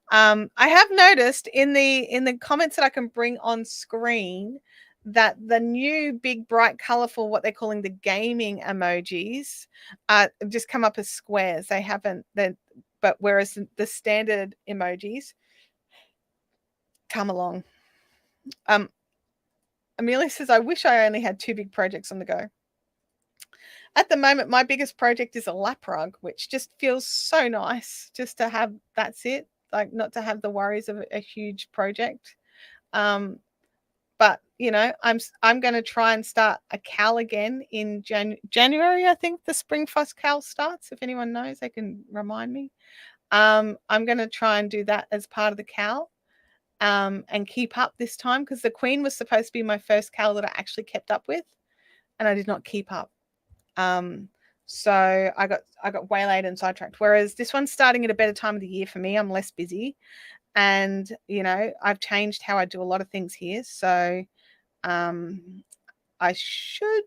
I have noticed in the comments that I can bring on screen that the new big, bright, colorful, what they're calling the gaming emojis, just come up as squares. They haven't, but whereas the standard emojis come along. Amelia says, I wish I only had two big projects on the go. At the moment, my biggest project is a lap rug, which just feels so nice just to have, that's it, like not to have the worries of a huge project. but you know, I'm going to try and start a cowl again in January. I think the Spring Frost cowl starts. If anyone knows, they can remind me. I'm going to try and do that as part of the cowl, and keep up this time, because the Queen was supposed to be my first cowl that I actually kept up with, and I did not keep up. So I got waylaid and sidetracked. Whereas this one's starting at a better time of the year for me. I'm less busy, and you know, I've changed how I do a lot of things here. So I should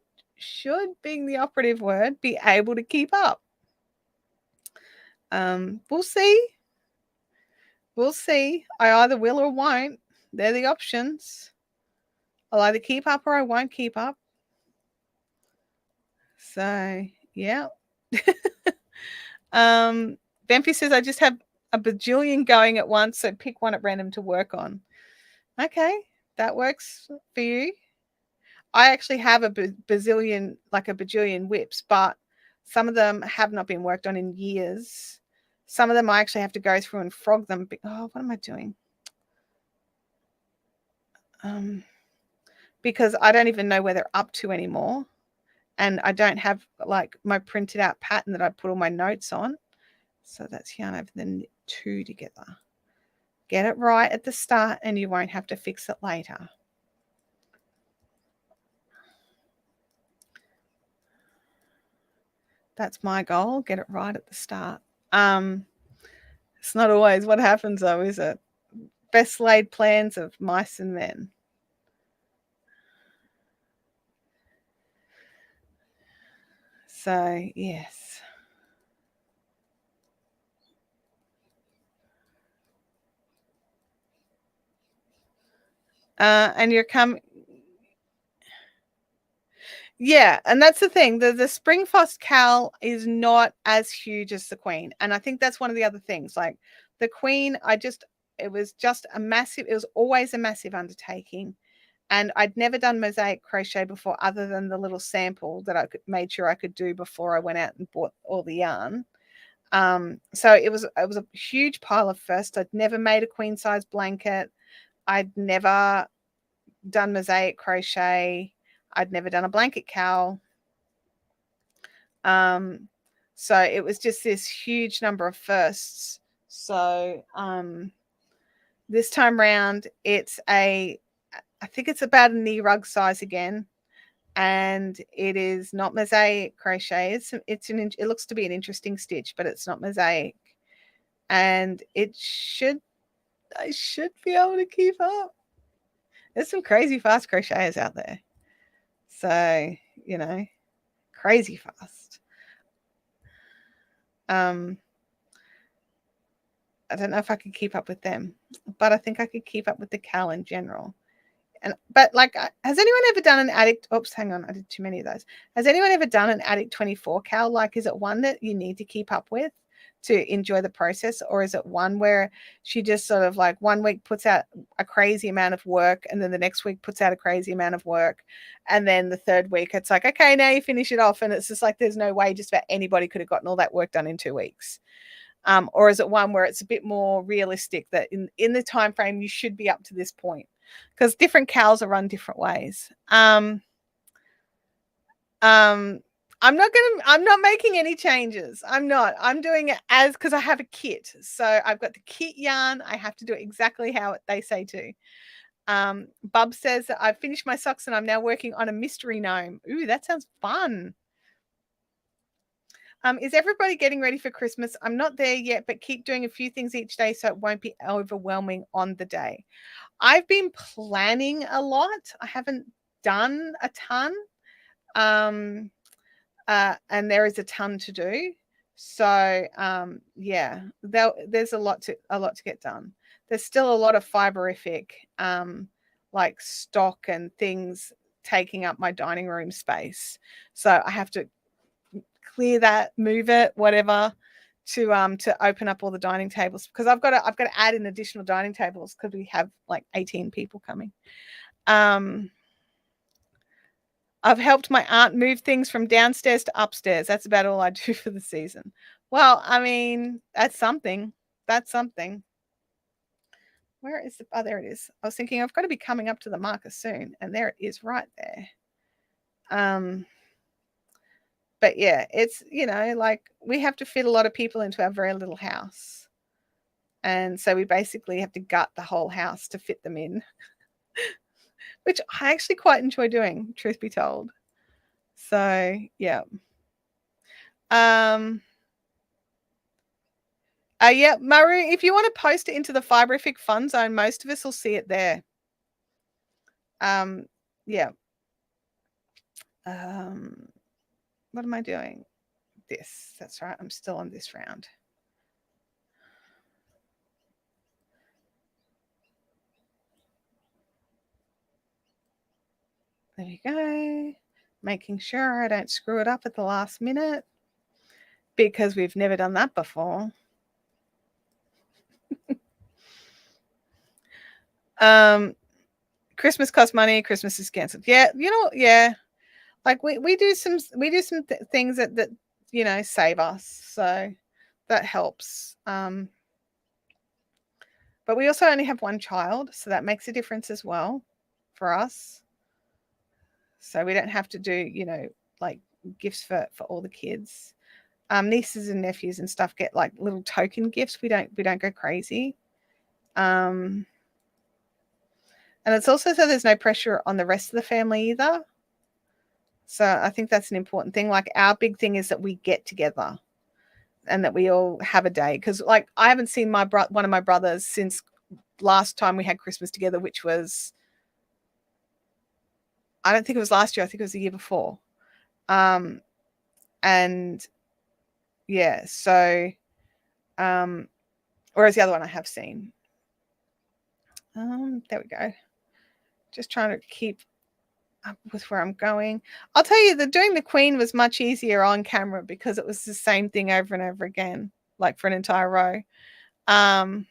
being the operative word, be able to keep up. We'll see. We'll see. I either will or won't. They're the options. I'll either keep up or I won't keep up. So yeah. Benfi says I just have a bajillion going at once, so pick one at random to work on. Okay, that works for you. I actually have a bazillion, like a bajillion whips, but some of them have not been worked on in years. Some of them I actually have to go through and frog them. Oh, what am I doing? Because I don't even know where they're up to anymore. And I don't have like my printed out pattern that I put all my notes on. So that's yarn over the knit 2 together. Get it right at the start and you won't have to fix it later. That's my goal. Get it right at the start. It's not always what happens though, is it? Best laid plans of mice and men. So, yes. And you're coming. Yeah, and that's the thing. The Spring Frost cowl is not as huge as the Queen. And I think that's one of the other things. Like the Queen, it was always a massive undertaking. And I'd never done mosaic crochet before, other than the little sample that I made sure I could do before I went out and bought all the yarn. So it was a huge pile of first. I'd never made a queen size blanket. I'd never done mosaic crochet. I'd never done a blanket cowl. So it was just this huge number of firsts. So this time round, I think it's about a knee rug size again, and it is not mosaic crochet. It looks to be an interesting stitch, but it's not mosaic, and I should be able to keep up. There's some crazy fast crocheters out there, so you know, crazy fast. I don't know if I could keep up with them, but I think I could keep up with the cowl in general. But like, has anyone ever done an Addict? Oops, hang on, I did too many of those. Has anyone ever done an Addict 24 cowl? Like, is it one that you need to keep up with to enjoy the process, or is it one where she just sort of like 1 week puts out a crazy amount of work, and then the next week puts out a crazy amount of work, and then the third week it's like, okay, now you finish it off, and it's just like there's no way just about anybody could have gotten all that work done in 2 weeks? Or is it one where it's a bit more realistic that in the time frame you should be up to this point? Because different cows are run different ways. I'm not making any changes. I'm doing it because I have a kit. So I've got the kit yarn. I have to do it exactly how they say to. Bub says that I've finished my socks and I'm now working on a mystery gnome. Ooh, that sounds fun. Is everybody getting ready for Christmas? I'm not there yet, but keep doing a few things each day so it won't be overwhelming on the day. I've been planning a lot. I haven't done a ton. And there is a ton to do. So yeah, there's a lot to get done. There's still a lot of fiberific like stock and things taking up my dining room space. So I have to clear that, move it, whatever, to open up all the dining tables, because I've got to add in additional dining tables because we have like 18 people coming. I've helped my aunt move things from downstairs to upstairs. That's about all I do for the season. Well, I mean, that's something. Where is the, oh, there it is. I was thinking I've got to be coming up to the marker soon, and there it is right there. But yeah, it's, you know, like we have to fit a lot of people into our very little house. And so we basically have to gut the whole house to fit them in, which I actually quite enjoy doing, truth be told. So, yeah. Yeah, Maru, if you want to post it into the Fibrific Fun Zone, most of us will see it there. Yeah. What am I doing? This. That's right. I'm still on this round. There you go. Making sure I don't screw it up at the last minute, because we've never done that before. Christmas costs money. Christmas is cancelled. Yeah, you know, yeah. Like we do some things that you know, save us, so that helps. But we also only have one child, so that makes a difference as well for us. So we don't have to do, you know, like gifts for all the kids. Nieces and nephews and stuff get like little token gifts. We don't go crazy. And it's also so there's no pressure on the rest of the family either. So I think that's an important thing. Like our big thing is that we get together and that we all have a day. Because like I haven't seen one of my brothers since last time we had Christmas together, which was, I don't think it was last year. I think it was the year before. And yeah, so whereas the other one I have seen. There we go. Just trying to keep up with where I'm going. I'll tell you that doing the Queen was much easier on camera because it was the same thing over and over again, like for an entire row. Oh,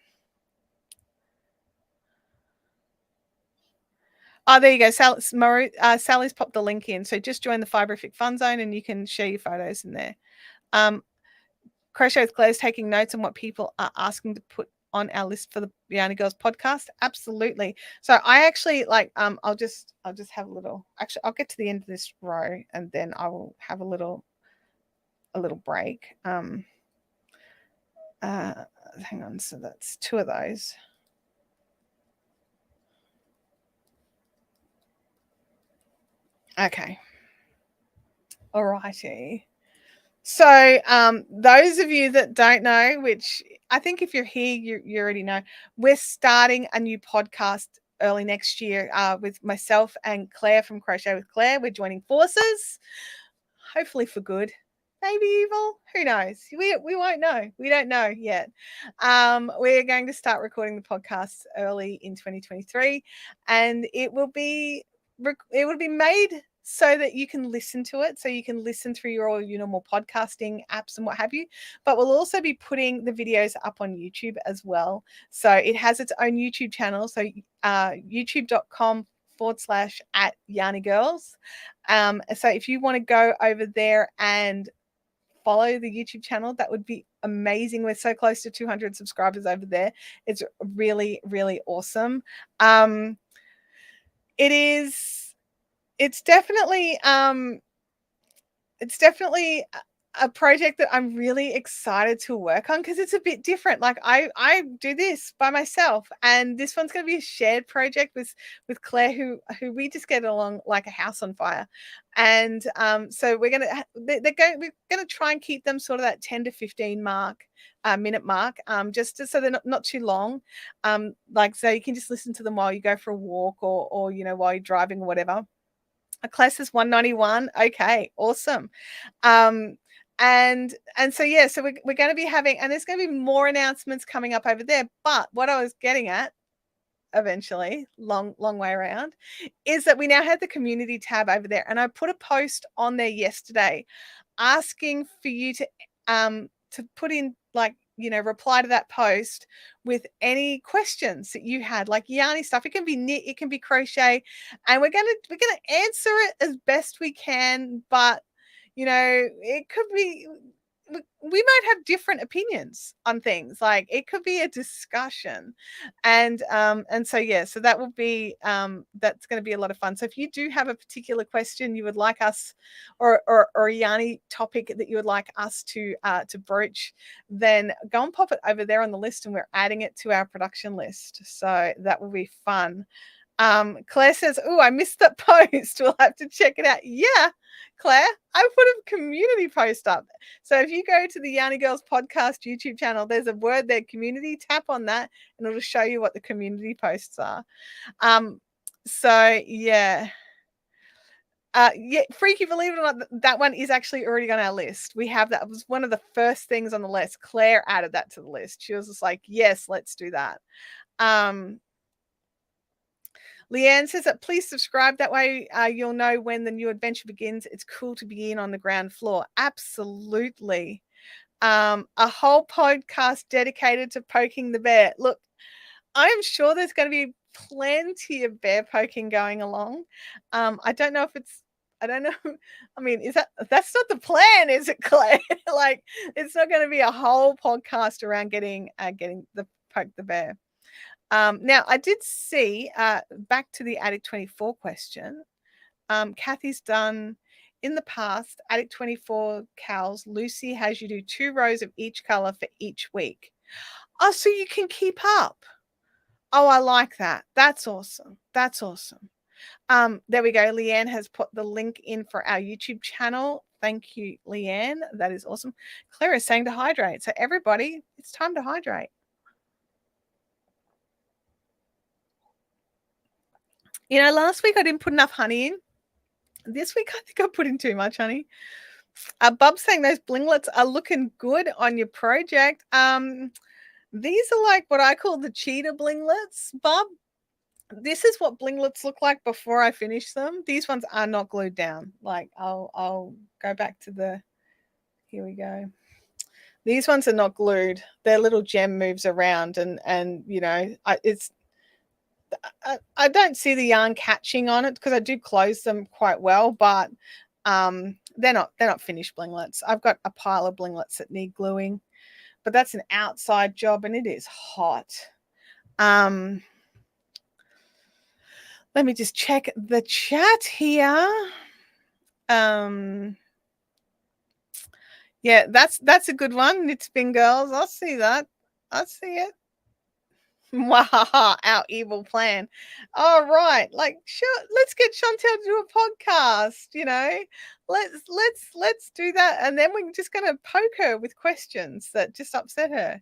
there you go. Sally's popped the link in. So just join the Fibrific Fun Zone and you can share your photos in there. Crochet with Claire's taking notes on what people are asking to put on our list for the Yarny Girls podcast. Absolutely. So I actually like I'll just have a little, actually I'll get to the end of this row and then I will have a little break. Hang on, so that's 2 of those. Okay. All righty. So those of you that don't know, which I think if you're here, you already know, we're starting a new podcast early next year with myself and Claire from Crochet with Claire. We're joining forces, hopefully for good, maybe evil, who knows? We won't know. We don't know yet. We're going to start recording the podcast early in 2023, and it will be made so that you can listen to it, so you can listen through all your normal podcasting apps and what have you. But we'll also be putting the videos up on YouTube as well. So it has its own YouTube channel. So youtube.com/@YarnyGirls. So if you want to go over there and follow the YouTube channel, that would be amazing. We're so close to 200 subscribers over there. It's really, really awesome. It's definitely a project that I'm really excited to work on because it's a bit different. Like I do this by myself, and this one's going to be a shared project with Claire, who we just get along like a house on fire. And so we're gonna try and keep them sort of that 10 to 15 minute mark, just so they're not too long. Like so you can just listen to them while you go for a walk or you know, while you're driving or whatever. A class is 191. Okay, awesome. And so yeah, so we're going to be having, and there's going to be more announcements coming up over there. But what I was getting at eventually, long way around, is that we now have the community tab over there, and I put a post on there yesterday asking for you to put in, like, you know, reply to that post with any questions that you had, like yarny stuff. It can be knit, it can be crochet, and we're gonna answer it as best we can. But you know, it could be we might have different opinions on things. Like it could be a discussion, and so yeah, so that will be that's going to be a lot of fun. So if you do have a particular question you would like us, or a yarny topic that you would like us to broach, then go and pop it over there on the list, and we're adding it to our production list. So that will be fun. Claire says, "Oh, I missed that post. We'll have to check it out." Yeah, Claire, I put a community post up. So if you go to the Yarny Girls podcast YouTube channel, there's a word there, community. Tap on that, and it'll show you what the community posts are. So yeah. Yeah, Freaky, believe it or not, that one is actually already on our list. We have that. It was one of the first things on the list. Claire added that to the list. She was just like, yes, let's do that. Leanne says that please subscribe. That way you'll know when the new adventure begins. It's cool to be in on the ground floor. Absolutely. A whole podcast dedicated to poking the bear. Look, I'm sure there's going to be plenty of bear poking going along. I don't know. I mean, that's not the plan, is it, Claire? Like, it's not going to be a whole podcast around getting the poke the bear. Now, I did see, back to the Attic 24 question, Kathy's done in the past, Attic 24 cowls, Lucy has you do 2 rows of each color for each week. Oh, so you can keep up. Oh, I like that. That's awesome. That's awesome. There we go. Leanne has put the link in for our YouTube channel. Thank you, Leanne. That is awesome. Claire is saying to hydrate. So everybody, it's time to hydrate. You know, last week I didn't put enough honey in. This week I think I put in too much honey. Bub's saying those blinglets are looking good on your project. These are like what I call the cheetah blinglets, Bub. This is what blinglets look like before I finish them. These ones are not glued down. Like I'll go back to the, here we go. These ones are not glued. Their little gem moves around, and you know, I don't see the yarn catching on it because I do close them quite well, but they're not finished blinglets. I've got a pile of blinglets that need gluing, but that's an outside job and it is hot. Let me just check the chat here. Yeah, that's a good one. Knit Spin Girls. I'll see that. I'll see it. Wahaha, our evil plan. All right, like sure, let's get Chantelle to do a podcast. You know, let's do that, and then we're just gonna poke her with questions that just upset her.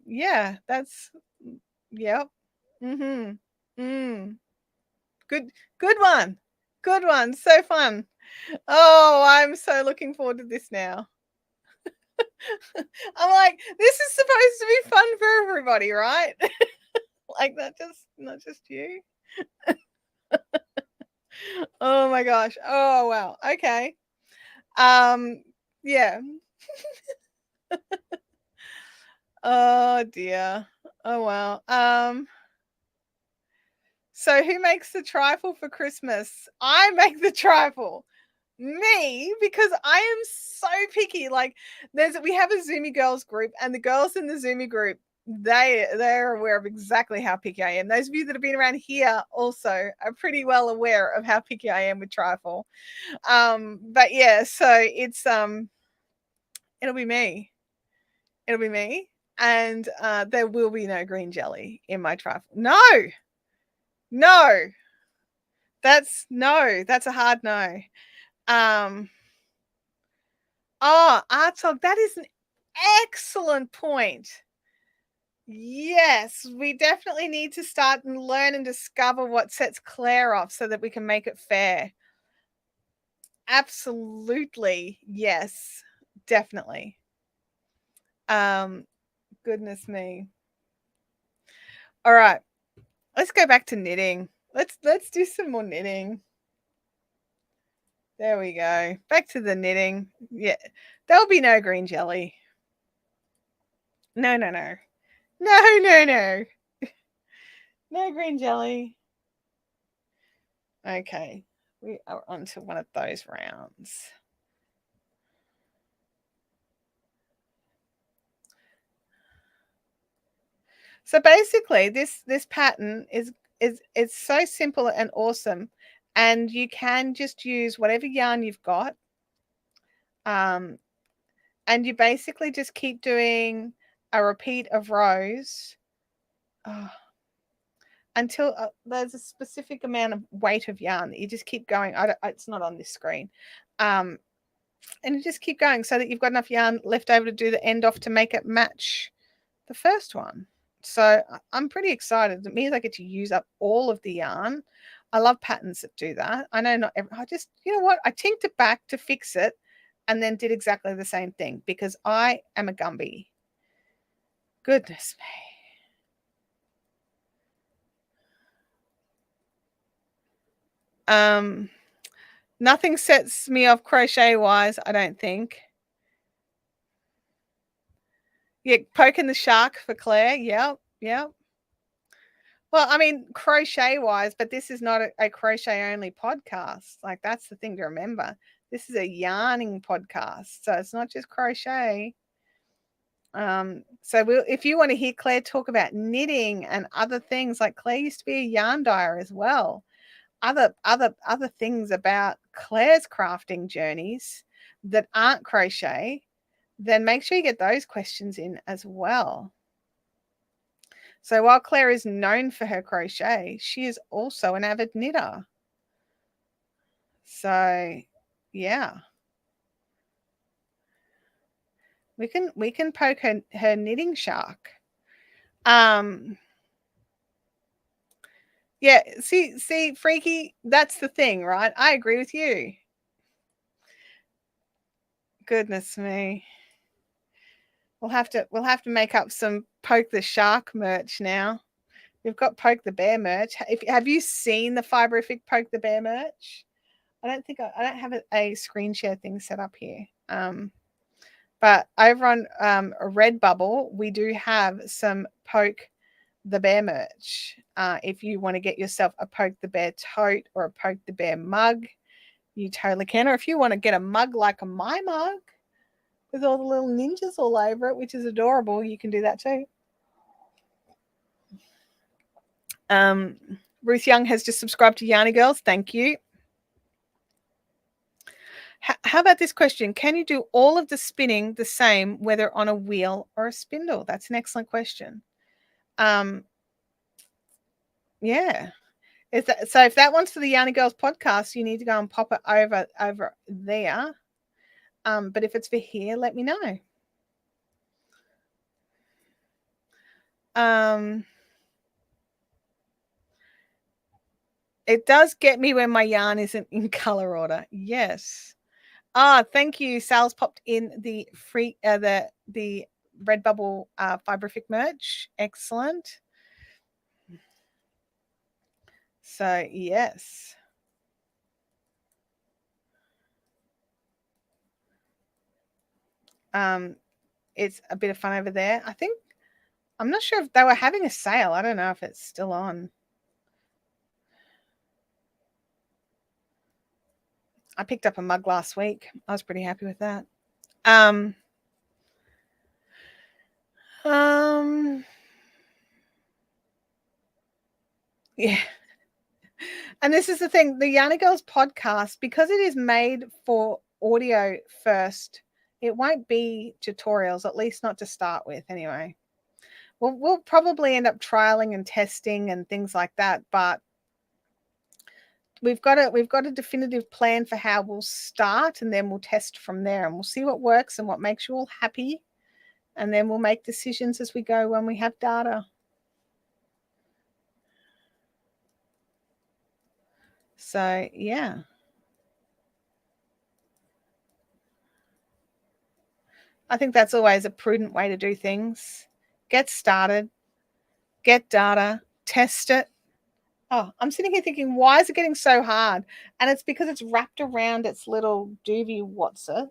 Yeah, that's yep. Good one. Good one. So fun. Oh, I'm so looking forward to this now. I'm like, this is supposed to be fun for everybody, right? Like not just you. Oh my gosh. Oh wow. Okay. Yeah. Oh dear. Oh wow. So who makes the trifle for Christmas? I make the trifle. Me, because I am so picky. Like we have a Zoomy girls group, and the girls in the Zoomy group, they're aware of exactly how picky I am. Those of you that have been around here also are pretty well aware of how picky I am with trifle. But yeah, so it's it'll be me. It'll be me. And there will be no green jelly in my trifle. No. That's a hard no. Artog, that is an excellent point. Yes, we definitely need to start and learn and discover what sets Claire off so that we can make it fair. Absolutely. Yes, definitely. Goodness me. All right. Let's go back to knitting. Let's do some more knitting. There we go. Back to the knitting. Yeah. There'll be no green jelly. No. No. No green jelly. Okay. We are onto one of those rounds. So basically, this pattern is it's so simple and awesome, and you can just use whatever yarn you've got, and you basically just keep doing a repeat of rows until there's a specific amount of weight of yarn that you just keep going. It's not on this screen, and you just keep going so that you've got enough yarn left over to do the end off to make it match the first one. So I'm pretty excited. It means I get to use up all of the yarn. I love patterns that do that. I know not every, I just, you know what? I tinked it back to fix it and then did exactly the same thing because I am a Gumby. Goodness me. Nothing sets me off crochet wise, I don't think. Yeah, poking the shark for Claire. Yep, yep. Well, I mean, crochet wise, but this is not a crochet only podcast. Like, that's the thing to remember. This is a yarning podcast. So it's not just crochet. So if you want to hear Claire talk about knitting and other things, like Claire used to be a yarn dyer as well. Other things about Claire's crafting journeys that aren't crochet, then make sure you get those questions in as well. So while Claire is known for her crochet, she is also an avid knitter. So yeah. We can poke her knitting shark. Yeah, see, Freaky, that's the thing, right? I agree with you. Goodness me. We'll have to make up some Poke the Shark merch now. We've got Poke the Bear merch. Have you seen the Fiberific Poke the Bear merch? I don't have a screen share thing set up here. But over on Redbubble, we do have some Poke the Bear merch. If you want to get yourself a Poke the Bear tote or a Poke the Bear mug, you totally can. Or if you want to get a mug like my mug with all the little ninjas all over it, which is adorable, you can do that too. Ruth Young has just subscribed to Yarny Girls. Thank you. How about this question? Can you do all of the spinning the same, whether on a wheel or a spindle? That's an excellent question. Yeah. So if that one's for the Yarny Girls podcast, you need to go and pop it over there. But if it's for here, let me know. It does get me when my yarn isn't in color order. Yes. Thank you. Sal's popped in the free the Redbubble Fiberific merch. Excellent. So yes. It's a bit of fun over there. I'm not sure if they were having a sale. I don't know if it's still on. I picked up a mug last week. I was pretty happy with that. Yeah. And this is the thing, the Yarny Girls podcast, because it is made for audio first, it won't be tutorials, at least not to start with anyway. We'll probably end up trialing and testing and things like that, but we've got a definitive plan for how we'll start, and then we'll test from there, and we'll see what works and what makes you all happy, and then we'll make decisions as we go when we have data. So yeah. I think that's always a prudent way to do things. Get started, get data, test it. Oh, I'm sitting here thinking, why is it getting so hard? And it's because it's wrapped around its little doobie what's-it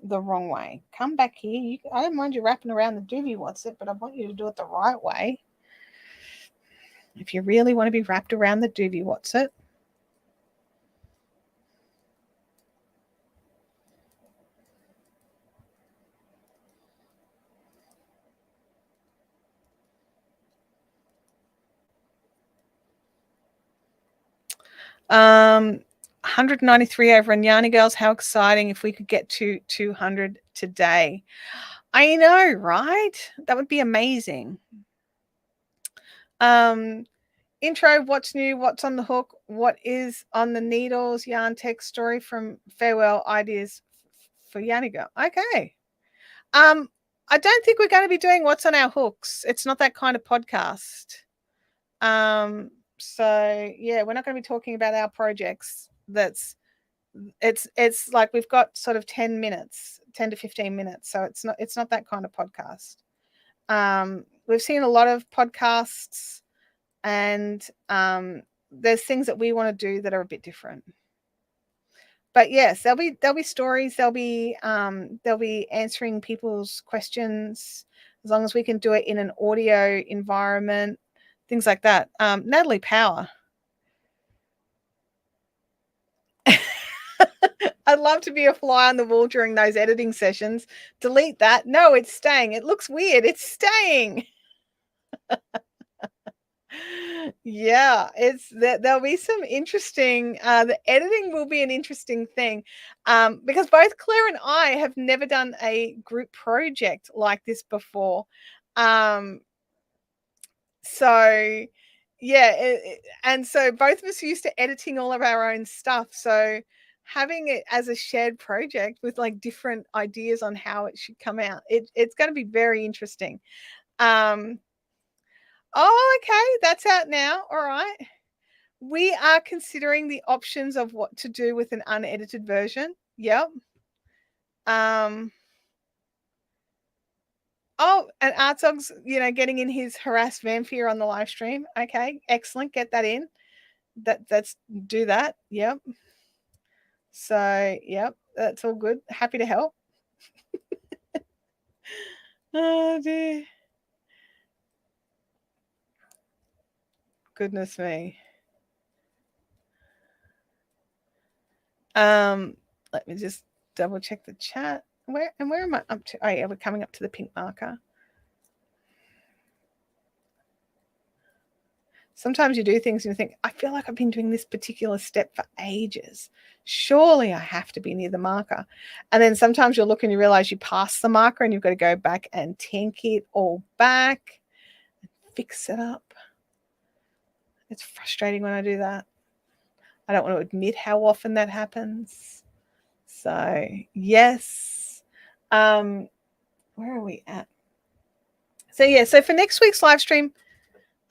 the wrong way. Come back here. I don't mind you wrapping around the doobie what's-it, but I want you to do it the right way. If you really want to be wrapped around the doobie what's-it. 193 over on Yarny Girls. How exciting if we could get to 200 today. I know, right? That would be amazing. Intro, what's new, what's on the hook, what is on the needles, yarn text story from Farewell Ideas for Yarny Girl. Okay. I don't think we're going to be doing what's on our hooks. It's not that kind of podcast. So yeah, we're not going to be talking about our projects. It's like we've got sort of 10 to 15 minutes. So it's not that kind of podcast. We've seen a lot of podcasts, and there's things that we want to do that are a bit different. But yes, there'll be stories, there'll be answering people's questions, as long as we can do it in an audio environment, things like that. Natalie Power. I'd love to be a fly on the wall during those editing sessions. Delete that. No, it's staying. It looks weird. It's staying. Yeah, there'll be some interesting the editing will be an interesting thing, because both Claire and I have never done a group project like this before. So yeah, and so both of us are used to editing all of our own stuff, so having it as a shared project with like different ideas on how it should come out, it's going to be very interesting. Oh, okay, that's out now. All right. We are considering the options of what to do with an unedited version. Yep. Oh, and Artsog's, getting in his harassed vampire on the live stream. Okay, excellent. Get that in. That's do that. Yep. So, yep, that's all good. Happy to help. Oh dear. Goodness me. Let me just double check the chat. Where am I up to? Oh yeah, we're coming up to the pink marker. Sometimes you do things and you think, I feel like I've been doing this particular step for ages. Surely I have to be near the marker. And then sometimes you'll look and you realize you passed the marker and you've got to go back and tink it all back and fix it up. It's frustrating when I do that. I don't want to admit how often that happens. So, yes. Where are we at? So, yeah. So, for next week's live stream,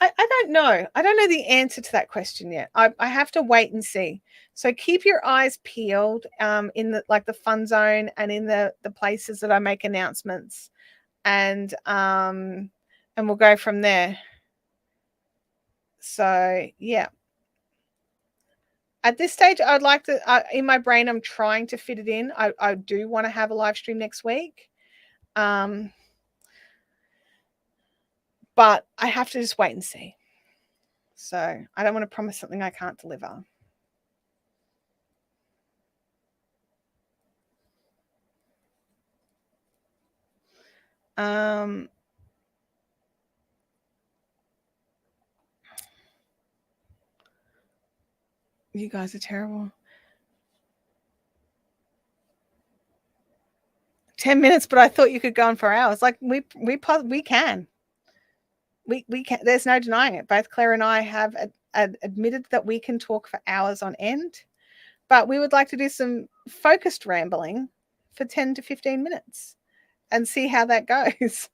I don't know. I don't know the answer to that question yet. I have to wait and see. So keep your eyes peeled in the fun zone and in the places that I make announcements, and we'll go from there. So yeah. At this stage, I'd like to. In my brain, I'm trying to fit it in. I do want to have a live stream next week, but I have to just wait and see. So I don't want to promise something I can't deliver. You guys are terrible. 10 minutes, but I thought you could go on for hours. Like we can. We can. There's no denying it. Both Claire and I have admitted that we can talk for hours on end, but we would like to do some focused rambling for 10 to 15 minutes and see how that goes.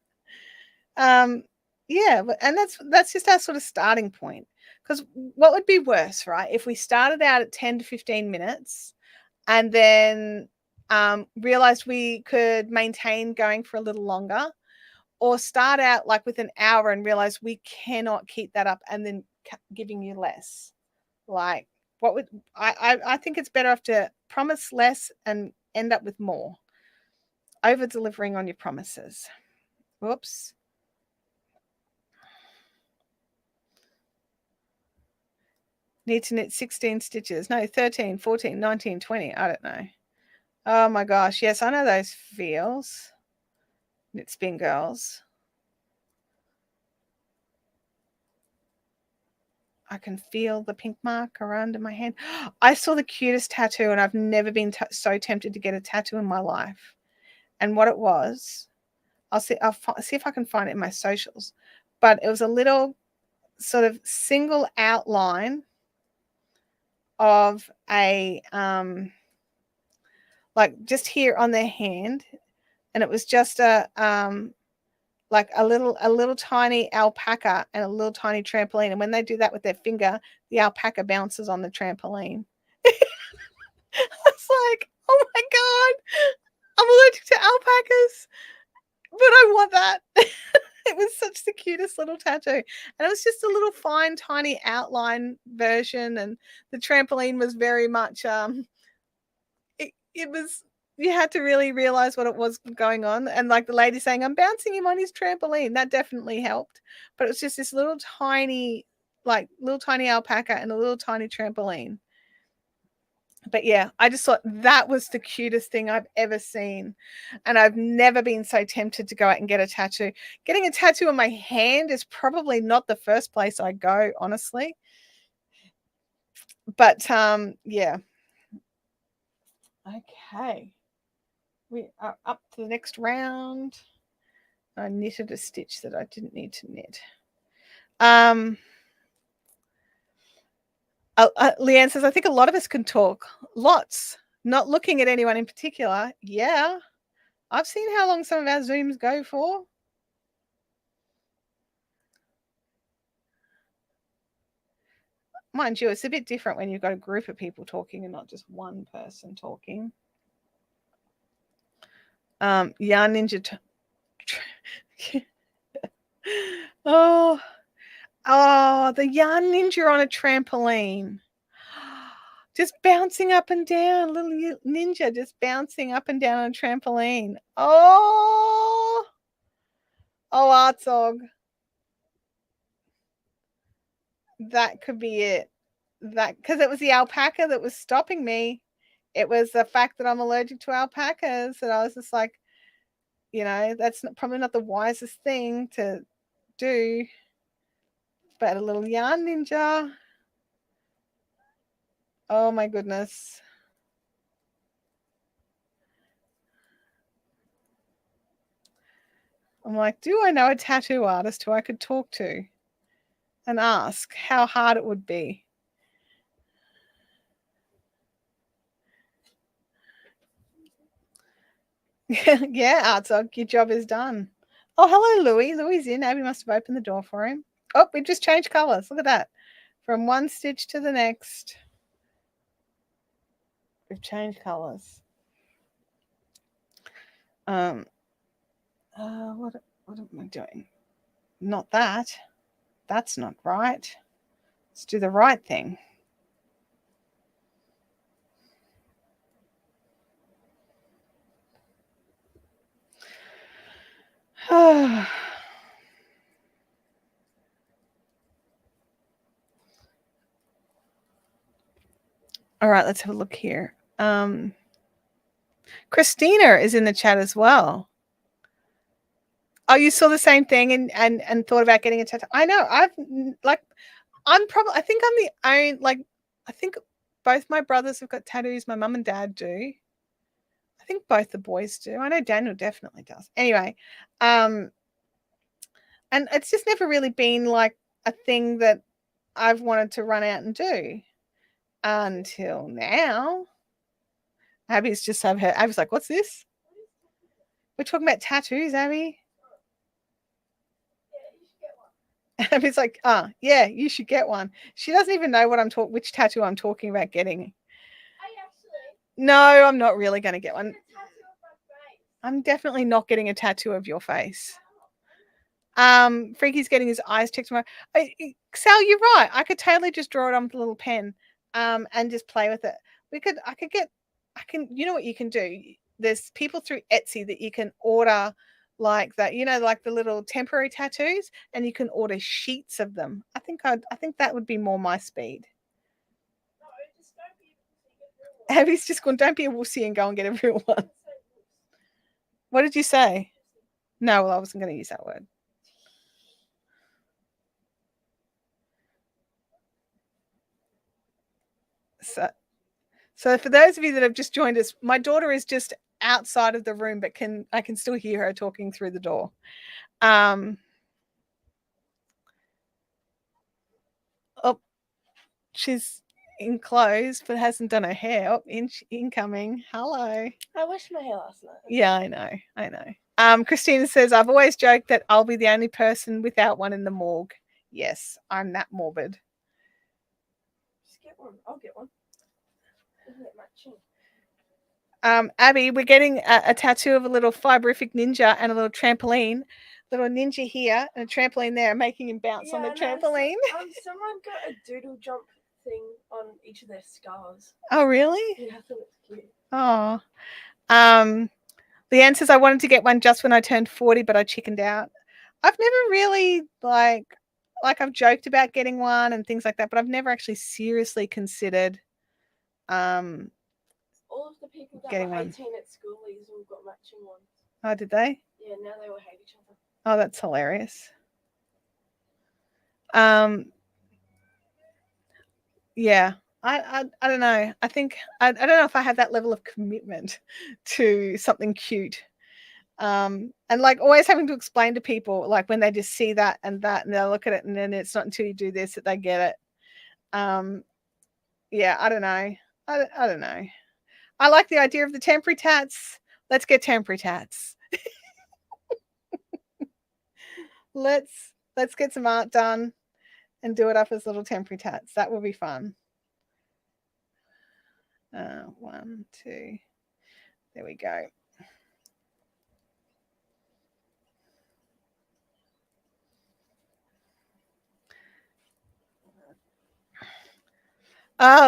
Yeah, and that's just our sort of starting point. Because what would be worse, right? If we started out at 10 to 15 minutes and then realized we could maintain going for a little longer, or start out like with an hour and realize we cannot keep that up and then giving you less. Like, what would I think it's better off to promise less and end up with more. Over delivering on your promises. Whoops. Need to knit 16 stitches. No, 13, 14, 19, 20. I don't know. Oh my gosh. Yes, I know those feels. Knit Spin Girls. I can feel the pink mark around in my hand. I saw the cutest tattoo, and I've never been so tempted to get a tattoo in my life. And what it was, I'll see if I can find it in my socials. But it was a little sort of single outline of a like just here on their hand, and it was just a like a little tiny alpaca and a little tiny trampoline. And when they do that with their finger, the alpaca bounces on the trampoline. It's like, oh my God, I'm allergic to alpacas, but I want that. It was such the cutest little tattoo. And it was just a little fine, tiny outline version. And the trampoline was very much, it was, you had to really realize what it was going on. And like the lady saying, I'm bouncing him on his trampoline. That definitely helped. But it was just this little tiny alpaca and a little tiny trampoline. But yeah, I just thought that was the cutest thing I've ever seen. And I've never been so tempted to go out and get a tattoo. Getting a tattoo on my hand is probably not the first place I go, honestly. But yeah. Okay. We are up to the next round. I knitted a stitch that I didn't need to knit. Leanne says, I think a lot of us can talk. Lots. Not looking at anyone in particular. Yeah. I've seen how long some of our Zooms go for. Mind you, it's a bit different when you've got a group of people talking and not just one person talking. Yarn Ninja. Oh, the Yarn Ninja on a trampoline. Just bouncing up and down. Little ninja just bouncing up and down on a trampoline. Oh, Artsog. That could be it. That because it was the alpaca that was stopping me. It was the fact that I'm allergic to alpacas, and I was just like, that's probably not the wisest thing to do. But a little yarn ninja. Oh my goodness. I'm like, do I know a tattoo artist who I could talk to and ask how hard it would be? Yeah, Artsog, your job is done. Oh, hello, Louis. Louis in. Abby must have opened the door for him. Oh, we just changed colors. Look at that. From one stitch to the next. We've changed colors. What am I doing? Not that. That's not right. Let's do the right thing. All right, let's have a look here. Christina is in the chat as well. Oh, you saw the same thing and thought about getting a tattoo. I know. I think I'm the only, I think both my brothers have got tattoos. My mum and dad do. I think both the boys do. I know Daniel definitely does. Anyway, and it's just never really been like a thing that I've wanted to run out and do until now. Abby's just have her. Abby's like, what's this? We're talking about tattoos, Abby. Abby's like, yeah, you should get one. She doesn't even know which tattoo I'm talking about getting. No, I'm not really going to get one. I'm definitely not getting a tattoo of your face. Freaky's getting his eyes checked tomorrow. Sal, you're right. I could totally just draw it on with a little pen, and just play with it. You know what you can do? There's people through Etsy that you can order like that, like the little temporary tattoos, and you can order sheets of them. I think that would be more my speed. No, just don't be a wussy. Abby's just going, don't be a wussy and go and get a real one. What did you say? No, well, I wasn't going to use that word. So for those of you that have just joined us, my daughter is just outside of the room, but I can still hear her talking through the door. Oh, she's enclosed but hasn't done her hair. Oh, incoming. Hello. I washed my hair last night. Yeah, I know. Christina says, I've always joked that I'll be the only person without one in the morgue. Yes, I'm that morbid. Just get one. I'll get one. Isn't it matching? Abby, we're getting a tattoo of a little fiberific ninja and a little trampoline. Little ninja here and a trampoline there, making him bounce on the trampoline. Someone got a doodle jump thing on each of their scars. Oh, really? Yeah, I thought it was cute. Oh. The answer is I wanted to get one just when I turned 40, but I chickened out. I've never really like I've joked about getting one and things like that, but I've never actually seriously considered all of the people that getting were 18 one. at school, these all got matching ones. Oh, did they? Yeah, now they all hate each other. Oh, that's hilarious. Yeah. I don't know. I think I don't know if I have that level of commitment to something cute. And like always having to explain to people, like when they just see that and they'll look at it and then it's not until you do this that they get it. Yeah, I don't know. I don't know. I like the idea of the temporary tats. Let's get temporary tats. Let's get some art done and do it up as little temporary tats. That will be fun. 1, 2. There we go.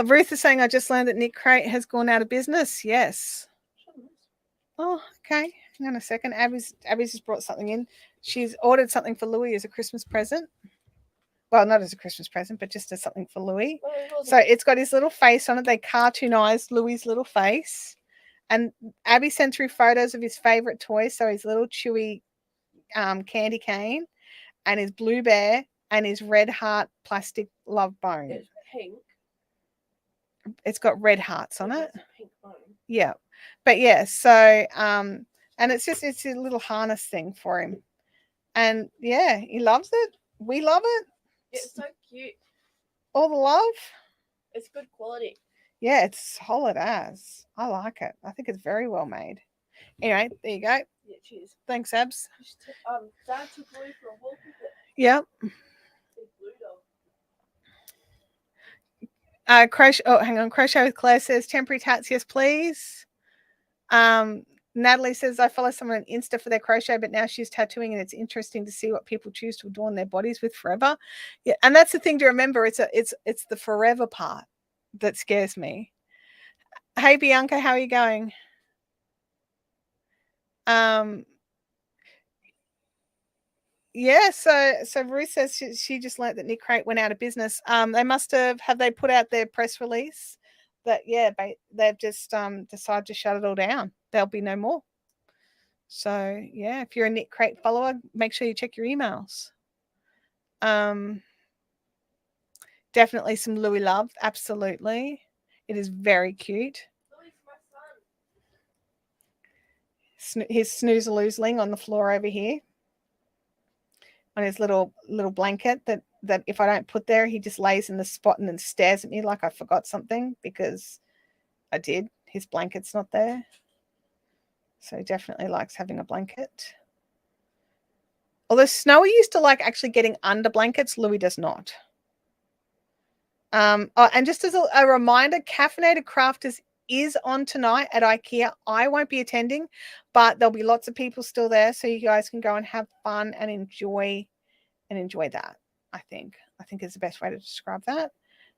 Ruth is saying, I just learned that Nick Crate has gone out of business. Yes. Oh, okay. Hang on a second. Abby's just brought something in. She's ordered something for Louis as a Christmas present. Well, not as a Christmas present, but just as something for Louis. So it's got his little face on it. They cartoonized Louis's little face. And Abby sent through photos of his favorite toys. So his little chewy candy cane and his blue bear and his red heart plastic love bone. It's pink. It's got red hearts on it. It's a pink bone. Yeah. But yeah, so and it's a little harness thing for him. And yeah, he loves it. We love it. It's so cute. All the love. It's good quality. Yeah, it's solid as. I like it. I think it's very well made. Anyway, there you go. Yeah, cheers. Thanks, Abs. Dad took Louis for a walk with it. Yep. Big blue dog. Crochet. Oh, hang on. Crochet with Claire says temporary tats. Yes, please. Natalie says I follow someone on Insta for their crochet, but now she's tattooing, and it's interesting to see what people choose to adorn their bodies with forever. Yeah, and that's the thing to remember. It's the forever part that scares me. Hey Bianca, how are you going? Yeah, so Ruth says she just learned that Nick Crate went out of business. They must have they put out their press release that they've just decided to shut it all down. There'll be no more. So yeah, if you're a Nick Crate follower, make sure you check your emails. Definitely some Louis love, absolutely. It is very cute. Louis, my son. His snooze-a-loozling on the floor over here. On his little blanket that if I don't put there, he just lays in the spot and then stares at me like I forgot something, because I did. His blanket's not there. So he definitely likes having a blanket. Although Snowy used to like actually getting under blankets, Louis does not. And just as a reminder, Caffeinated Crafters is on tonight at IKEA. I won't be attending, but there'll be lots of people still there, so you guys can go and have fun and enjoy that. I think is the best way to describe that,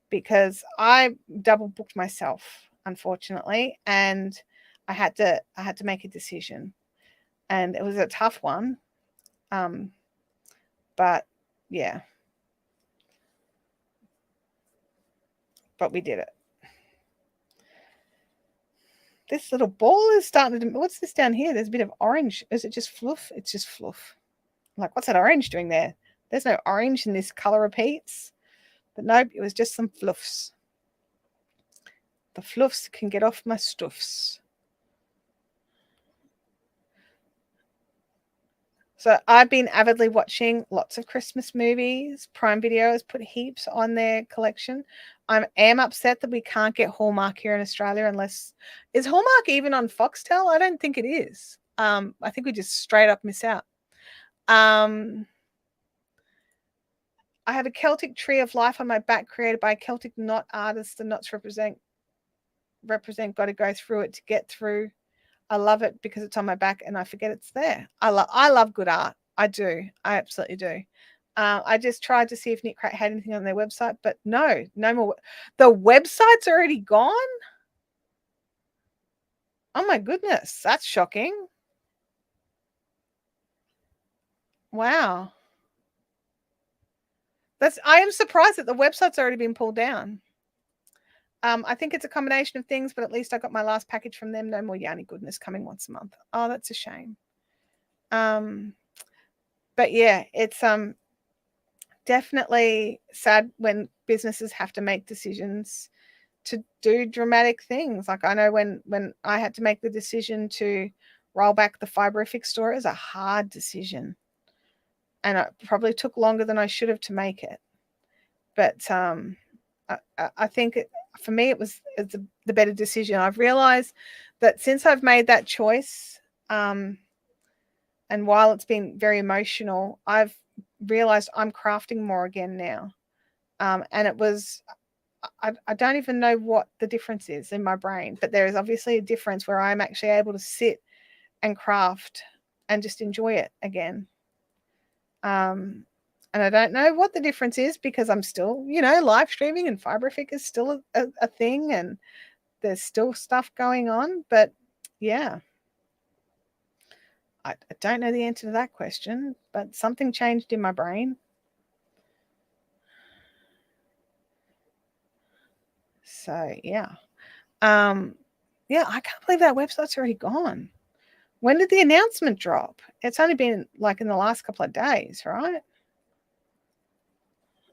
because I double booked myself, unfortunately, and I had to make a decision, and it was a tough one. But yeah, but we did it. This little ball is starting to. What's this down here? There's a bit of orange. Is it just fluff? It's just fluff. Like, what's that orange doing there? There's no orange in this color repeats. But nope, it was just some fluffs. The fluffs can get off my stuffs. So I've been avidly watching lots of Christmas movies. Prime Video has put heaps on their collection. I am upset that we can't get Hallmark here in Australia unless... Is Hallmark even on Foxtel? I don't think it is. I think we just straight up miss out. I have a Celtic tree of life on my back created by a Celtic knot artist. The knots represent got to go through it to get through. I love it because it's on my back and I forget it's there. I love good art. I do. I absolutely do. I just tried to see if Knit Crate had anything on their website, but no more. The website's already gone? Oh my goodness, that's shocking. Wow. I am surprised that the website's already been pulled down. I think it's a combination of things, but at least I got my last package from them. No more yarny goodness coming once a month. Oh, that's a shame. But yeah, it's definitely sad when businesses have to make decisions to do dramatic things. Like I know when I had to make the decision to roll back the Fiberific store, it was a hard decision. And it probably took longer than I should have to make it. But I think for me, it's the better decision. I've realized that since I've made that choice, and while it's been very emotional, I've realized I'm crafting more again now. And it was, I don't even know what the difference is in my brain, but there is obviously a difference where I'm actually able to sit and craft and just enjoy it again. And I don't know what the difference is because I'm still, live streaming and Fiberific is still a thing and there's still stuff going on. But yeah, I don't know the answer to that question, but something changed in my brain. So yeah. Yeah, I can't believe that website's already gone. When did the announcement drop? It's only been like in the last couple of days, right?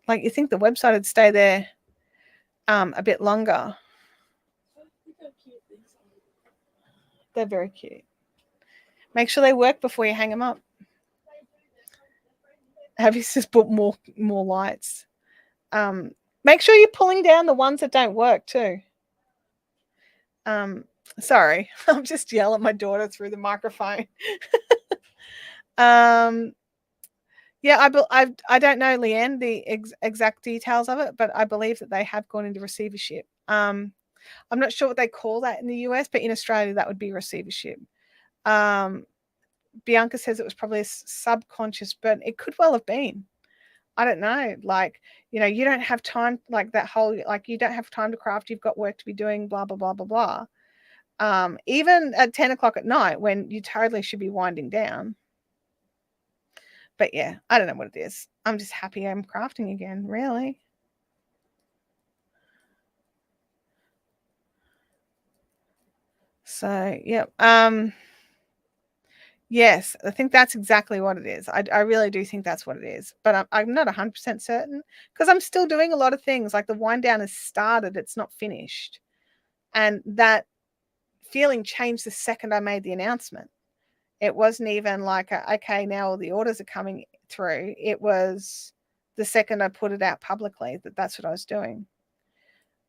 Like you think the website would stay there a bit longer. They're very cute. Make sure they work before you hang them up. Have you just put more lights? Make sure you're pulling down the ones that don't work too. Sorry, I'm just yelling at my daughter through the microphone. Yeah, I don't know, Leanne, the exact details of it, but I believe that they have gone into receivership. I'm not sure what they call that in the US, but in Australia, that would be receivership. Bianca says it was probably a subconscious, but it could well have been. I don't know. Like, you don't have time, like that whole, like you don't have time to craft. You've got work to be doing, blah, blah, blah, blah, blah. Even at 10 o'clock at night when you totally should be winding down. But yeah, I don't know what it is. I'm just happy I'm crafting again, really. So, yeah. Yes, I think that's exactly what it is. I really do think that's what it is. But I'm not 100% certain because I'm still doing a lot of things. Like the wind down has started. It's not finished. And that feeling changed the second I made the announcement. It wasn't even like, okay, now all the orders are coming through. It was the second I put it out publicly that's what I was doing.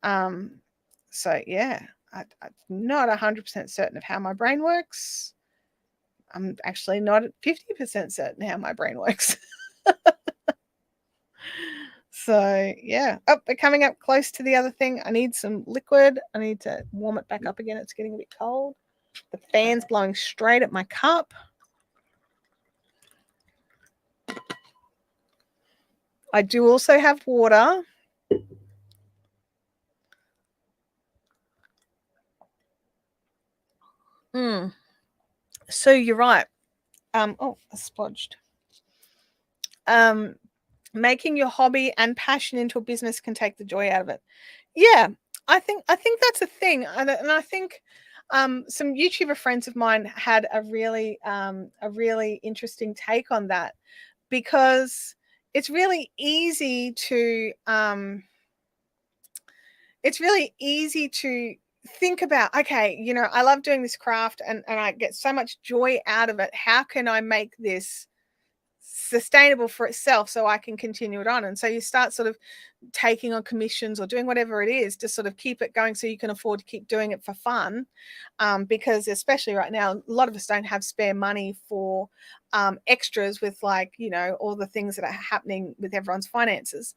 So yeah, I'm not 100% certain of how my brain works. I'm actually not 50% certain how my brain works. So yeah. Oh, we're coming up close to the other thing. I need some liquid. I need to warm it back up again. It's getting a bit cold. The fan's blowing straight at my cup. I do also have water. So you're right. Oh, I splodged. Making your hobby and passion into a business can take the joy out of it. Yeah, I think that's a thing, and I think some YouTuber friends of mine had a really interesting take on that because it's really easy to think about, okay, you know, I love doing this craft and I get so much joy out of it. How can I make this sustainable for itself so I can continue it on? And so you start sort of taking on commissions or doing whatever it is to sort of keep it going so you can afford to keep doing it for fun. Because especially right now, a lot of us don't have spare money for extras with, like, you know, all the things that are happening with everyone's finances.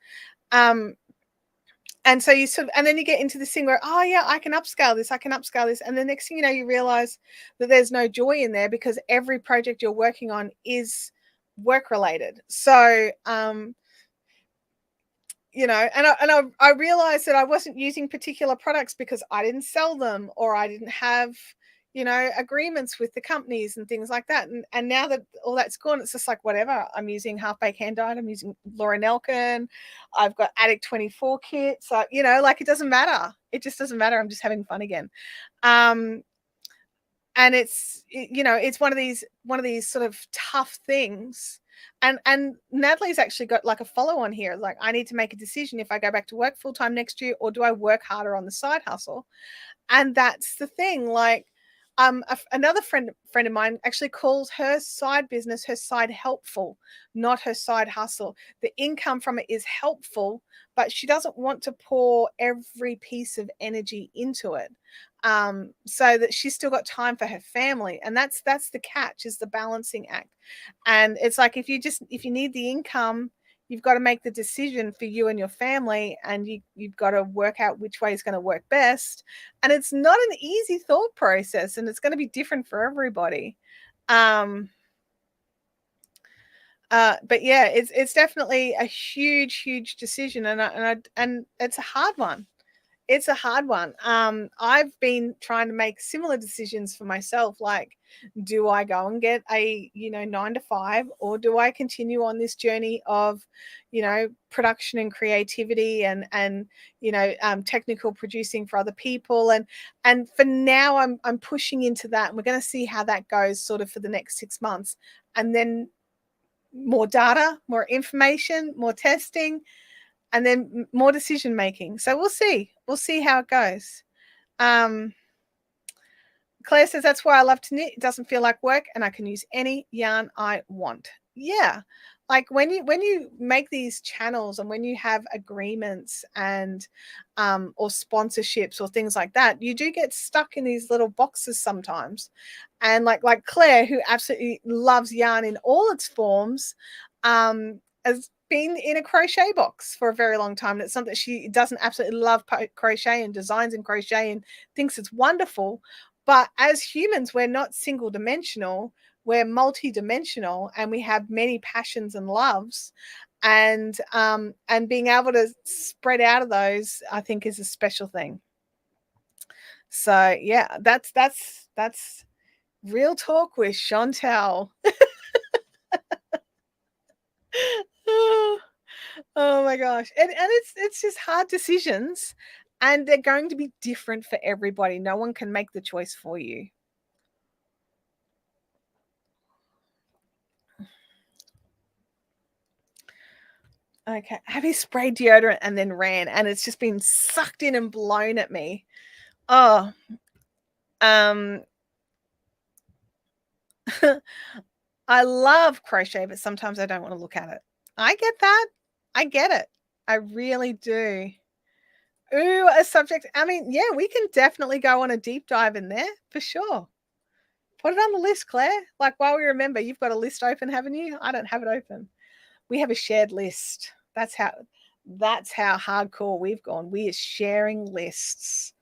And so you sort of, and then you get into this thing where, oh yeah, I can upscale this, I can upscale this. And the next thing you know, you realize that there's no joy in there because every project you're working on is work related. So, you know, and I realized that I wasn't using particular products because I didn't sell them or I didn't have, you know, agreements with the companies and things like that. And now that all that's gone, it's just like, whatever. I'm using HalfBaked HandDyed. I'm using Laura Nelkin. I've got Addict 24 kits. So, you know, like, it doesn't matter. It just doesn't matter. I'm just having fun again. And it's, you know, it's one of these sort of tough things. And Natalie's actually got like a follow on here. Like, I need to make a decision if I go back to work full time next year, or do I work harder on the side hustle? And that's the thing. Like, another friend of mine actually calls her side business her side helpful, not her side hustle. The income from it is helpful, but she doesn't want to pour every piece of energy into it, so that she's still got time for her family. And that's the catch, is the balancing act. And it's like, if you need the income, you've got to make the decision for you and your family, and you've got to work out which way is going to work best. And it's not an easy thought process, and it's going to be different for everybody. But yeah, it's definitely a huge decision, and it's a hard one. It's a hard one. I've been trying to make similar decisions for myself. Like, do I go and get a, 9 to 5, or do I continue on this journey of, production and creativity and technical producing for other people? And for now, I'm pushing into that, and we're going to see how that goes sort of for the next 6 months, and then more data, more information, more testing, and then more decision making. So we'll see how it goes. Claire says, that's why I love to knit. It doesn't feel like work, and I can use any yarn I want. Yeah, like when you make these channels, and when you have agreements and or sponsorships or things like that, you do get stuck in these little boxes sometimes. And like Claire, who absolutely loves yarn in all its forms, has been in a crochet box for a very long time. And it's something she doesn't absolutely love crochet and designs in crochet and thinks it's wonderful. But as humans, we're not single dimensional, we're multi-dimensional, and we have many passions and loves. And being able to spread out of those, I think, is a special thing. So yeah, that's Real Talk with Chantelle. Oh my gosh. And it's just hard decisions, and they're going to be different for everybody. No one can make the choice for you. Okay. Have you sprayed deodorant and then ran, and it's just been sucked in and blown at me? Oh. I love crochet, but sometimes I don't want to look at it. I get that. I get it. I really do. Ooh, a subject. I mean, yeah, we can definitely go on a deep dive in there for sure. Put it on the list, Claire. Like, while we remember, you've got a list open, haven't you? I don't have it open. We have a shared list. That's how hardcore we've gone. We are sharing lists.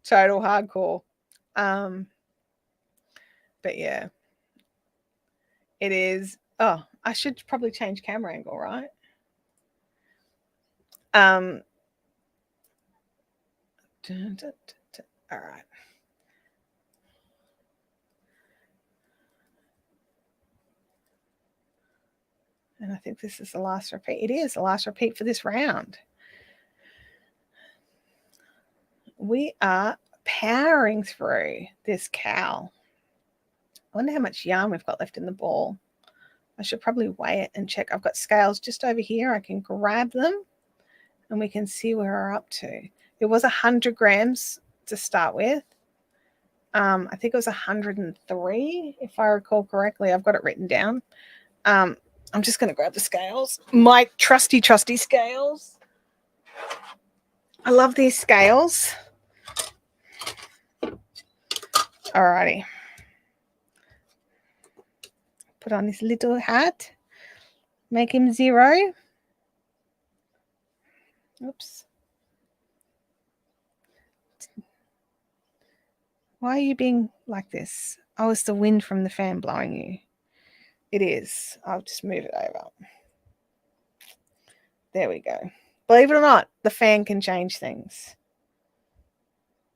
Total hardcore. But yeah, it is. Oh, I should probably change camera angle, right? All right. And I think this is the last repeat. It is the last repeat for this round. We are powering through this cowl. I wonder how much yarn we've got left in the ball. I should probably weigh it and check. I've got scales just over here. I can grab them and we can see where we're up to. It was 100 grams to start with. I think it was 103, if I recall correctly. I've got it written down. I'm just going to grab the scales. My trusty scales. I love these scales. Alrighty. Put on this little hat. Make him 0. Oops. Why are you being like this? Oh, it's the wind from the fan blowing you. It is. I'll just move it over. There we go. Believe it or not, the fan can change things.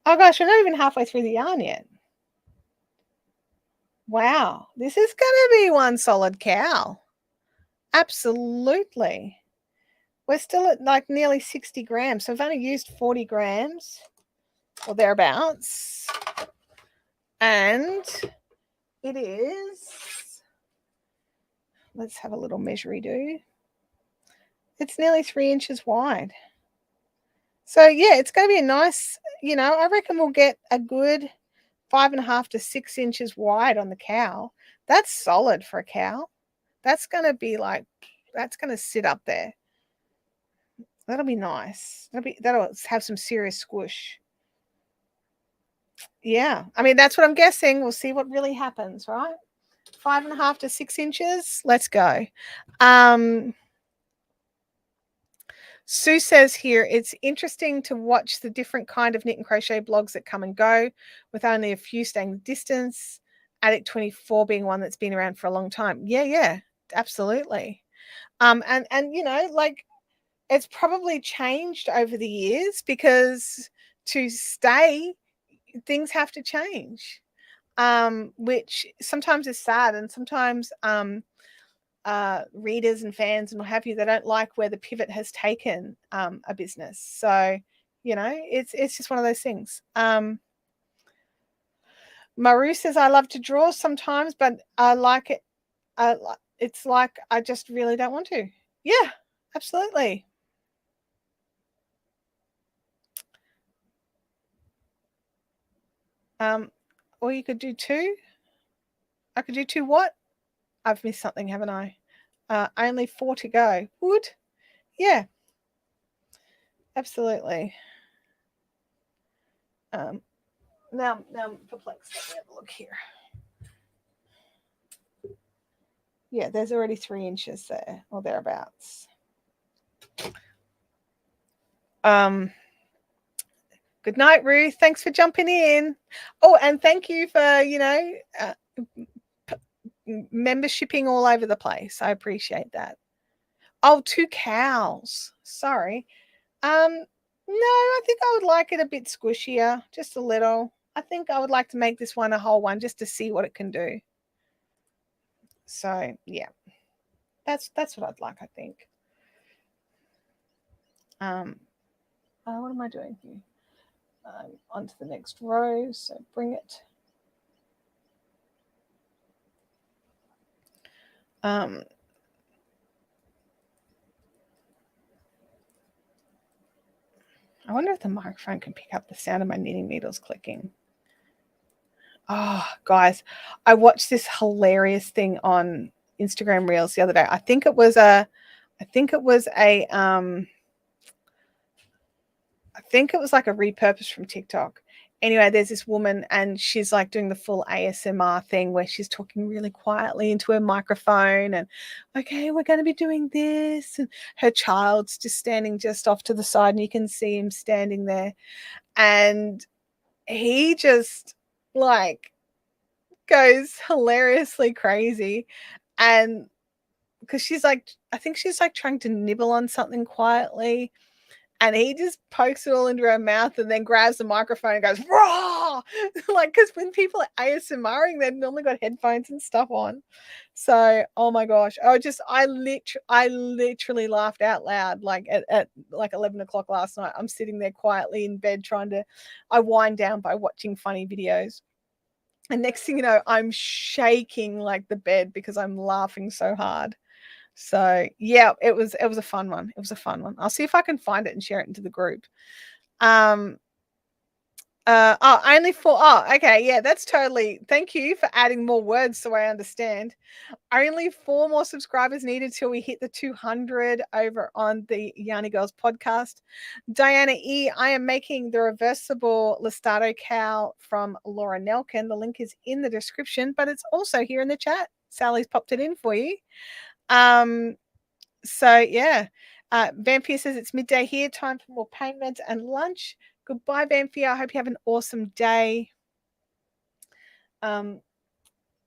Oh gosh, we're not even halfway through the yarn yet. Wow, this is going to be one solid cowl. Absolutely. We're still at like nearly 60 grams. So I've only used 40 grams or thereabouts. And it is, let's have a little measure-do. It's nearly 3 inches wide. So yeah, it's going to be a nice, I reckon we'll get a good 5.5 to 6 inches wide on the cowl. That's solid for a cowl. That's going to be like, that's going to sit up there. That'll be nice. That'll have some serious squish. Yeah, I mean, that's what I'm guessing. We'll see what really happens, right? 5.5 to 6 inches. Let's go. Sue says here, it's interesting to watch the different kind of knit and crochet blogs that come and go, with only a few staying the distance. Addict 24 being one that's been around for a long time. Yeah, absolutely. And like, it's probably changed over the years, because to stay, things have to change, which sometimes is sad, and sometimes readers and fans and what have you, they don't like where the pivot has taken a business. So, it's just one of those things. Maru says, I love to draw sometimes, but I like it. It's like I just really don't want to. Yeah, absolutely. Or you could do 2. I could do 2 what? I've missed something, haven't I? Only 4 to go. Would? Yeah. Absolutely. Now I'm perplexed. Let me have a look here. Yeah, there's already 3 inches there, or thereabouts. Good night, Ruth. Thanks for jumping in. Oh, and thank you for, membershiping all over the place. I appreciate that. Oh, 2 cows. Sorry. No, I think I would like it a bit squishier, just a little. I think I would like to make this one a whole one just to see what it can do. So yeah, that's what I'd like, I think. What am I doing here? Onto the next row, so bring it. I wonder if the microphone can pick up the sound of my knitting needles clicking. Oh, guys, I watched this hilarious thing on Instagram Reels the other day. I think it was like a repurpose from TikTok. Anyway, there's this woman, and she's like doing the full ASMR thing where she's talking really quietly into her microphone, and okay, we're going to be doing this, and her child's just standing just off to the side, and you can see him standing there, and he just like goes hilariously crazy. And because she's like, I think she's like trying to nibble on something quietly, and he just pokes it all into her mouth and then grabs the microphone and goes, raw! Like, because when people are ASMRing, they've normally got headphones and stuff on. So, oh my gosh. I literally laughed out loud, like at like 11 o'clock last night. I'm sitting there quietly in bed I wind down by watching funny videos. And next thing you know, I'm shaking like the bed because I'm laughing so hard. So yeah, it was a fun one. It was a fun one. I'll see if I can find it and share it into the group. Only 4. Oh, okay. Yeah, that's totally. Thank you for adding more words so I understand. Only 4 more subscribers needed till we hit the 200 over on the Yarny Girls podcast. Diana E, I am making the reversible Listado cowl from Laura Nelkin. The link is in the description, but it's also here in the chat. Sally's popped it in for you. So yeah. Vampire says it's midday here. Time for more paint meds and lunch. Goodbye, Vampire. I hope you have an awesome day.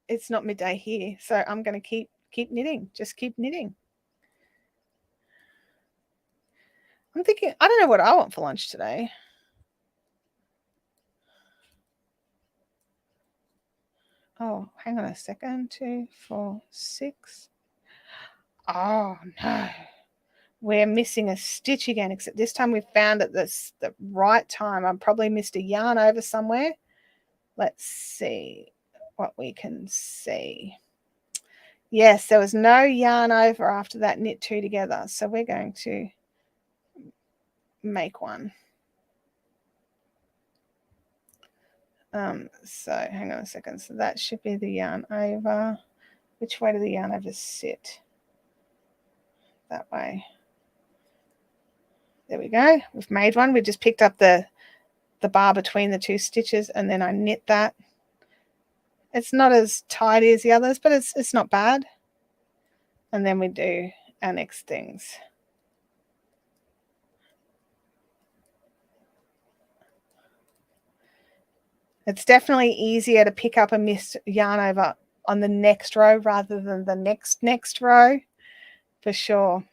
It's not midday here, so I'm going to keep knitting. Just keep knitting. I'm thinking, I don't know what I want for lunch today. Oh, hang on a second. 2, 4, 6. Oh no. We're missing a stitch again, except this time we found it the right time. I probably missed a yarn over somewhere. Let's see what we can see. Yes, there was no yarn over after that knit 2 together. So we're going to make one. So hang on a second. So that should be the yarn over. Which way do the yarn overs sit? That way. There we go. We've made one. We just picked up the bar between the 2 stitches and then I knit that. It's not as tidy as the others, but it's not bad. And then we do our next things. It's definitely easier to pick up a missed yarn over on the next row rather than the next row, for sure.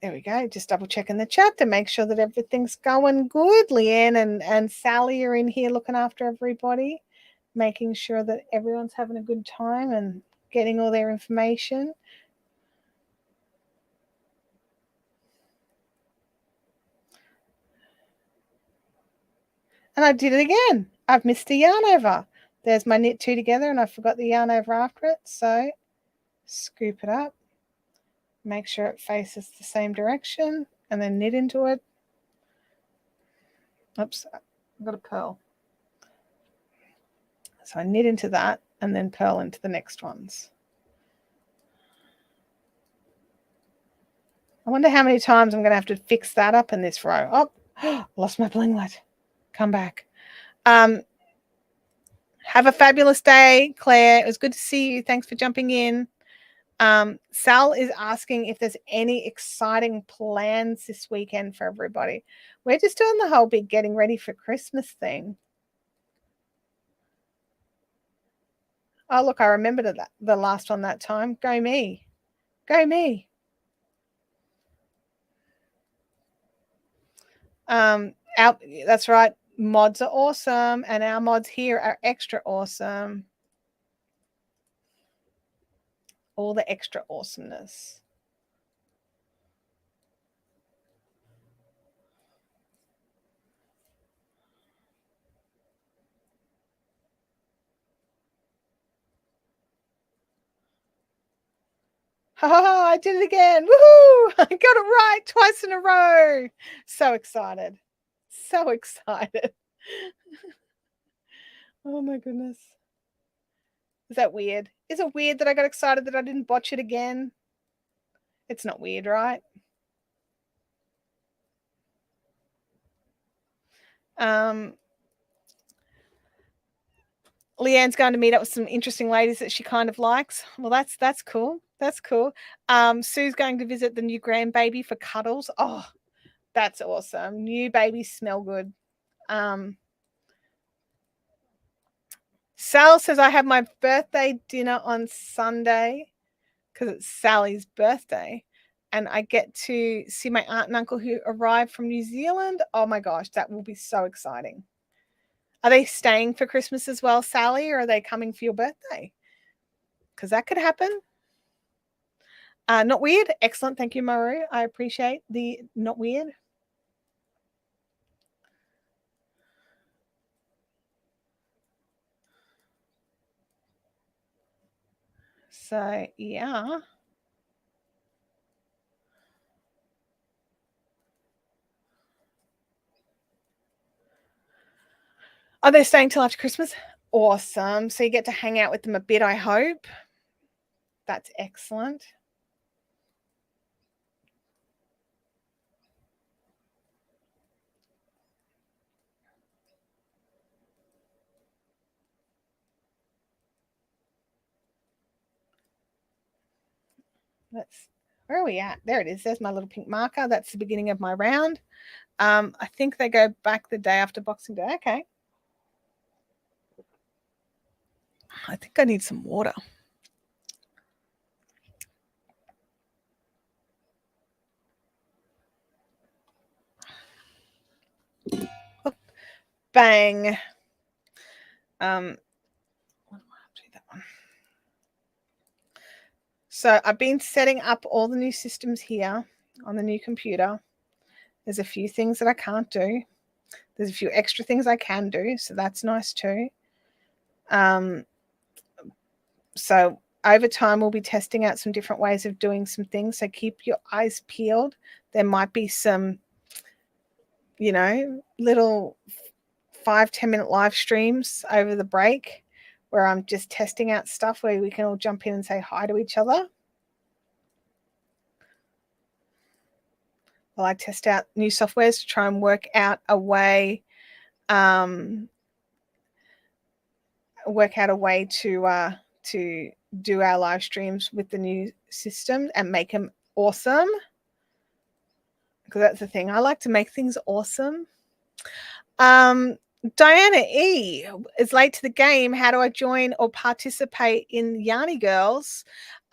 There we go. Just double checking the chat to make sure that everything's going good. Leanne and Sally are in here looking after everybody, making sure that everyone's having a good time and getting all their information. And I did it again. I've missed a yarn over. There's my knit 2 together and I forgot the yarn over after it. So scoop it up. Make sure it faces the same direction and then knit into it. Oops, I've got a purl. So I knit into that and then purl into the next ones. I wonder how many times I'm going to have to fix that up in this row. Oh, lost my blinglet. Come back. Have a fabulous day, Claire. It was good to see you. Thanks for jumping in. Sal is asking if there's any exciting plans this weekend for everybody. We're just doing the whole big getting ready for Christmas thing. Oh, look, I remembered the last one that time. Go me. Go me. That's right. Mods are awesome, and our mods here are extra awesome. All the extra awesomeness. Oh, I did it again. Woohoo! I got it right twice in a row. So excited. So excited. Oh my goodness. Is that weird? Is it weird that I got excited that I didn't botch it again? It's not weird, right? Leanne's going to meet up with some interesting ladies that she kind of likes. Well, that's cool. That's cool. Sue's going to visit the new grandbaby for cuddles. Oh, that's awesome. New babies smell good. Sal says I have my birthday dinner on Sunday because it's Sally's birthday. And I get to see my aunt and uncle who arrived from New Zealand. Oh my gosh, that will be so exciting. Are they staying for Christmas as well, Sally, or are they coming for your birthday? Because that could happen. Not weird. Excellent. Thank you, Maru. I appreciate the not weird. So, yeah. Oh, they're staying till after Christmas? Awesome. So you get to hang out with them a bit, I hope. That's excellent. Where are we at? There it is. There's my little pink marker. That's the beginning of my round. I think they go back the day after Boxing Day. Okay. I think I need some water. Oh, bang. So I've been setting up all the new systems here on the new computer. There's a few things that I can't do. There's a few extra things I can do, so that's nice too. So over time, we'll be testing out some different ways of doing some things. So keep your eyes peeled. There might be some, little 5-10 minute live streams over the break where I'm just testing out stuff where we can all jump in and say hi to each other. While I test out new softwares to try and work out a way to do our live streams with the new system and make them awesome. Because that's the thing. I like to make things awesome. Diana E is late to the game. How do I join or participate in Yarny Girls?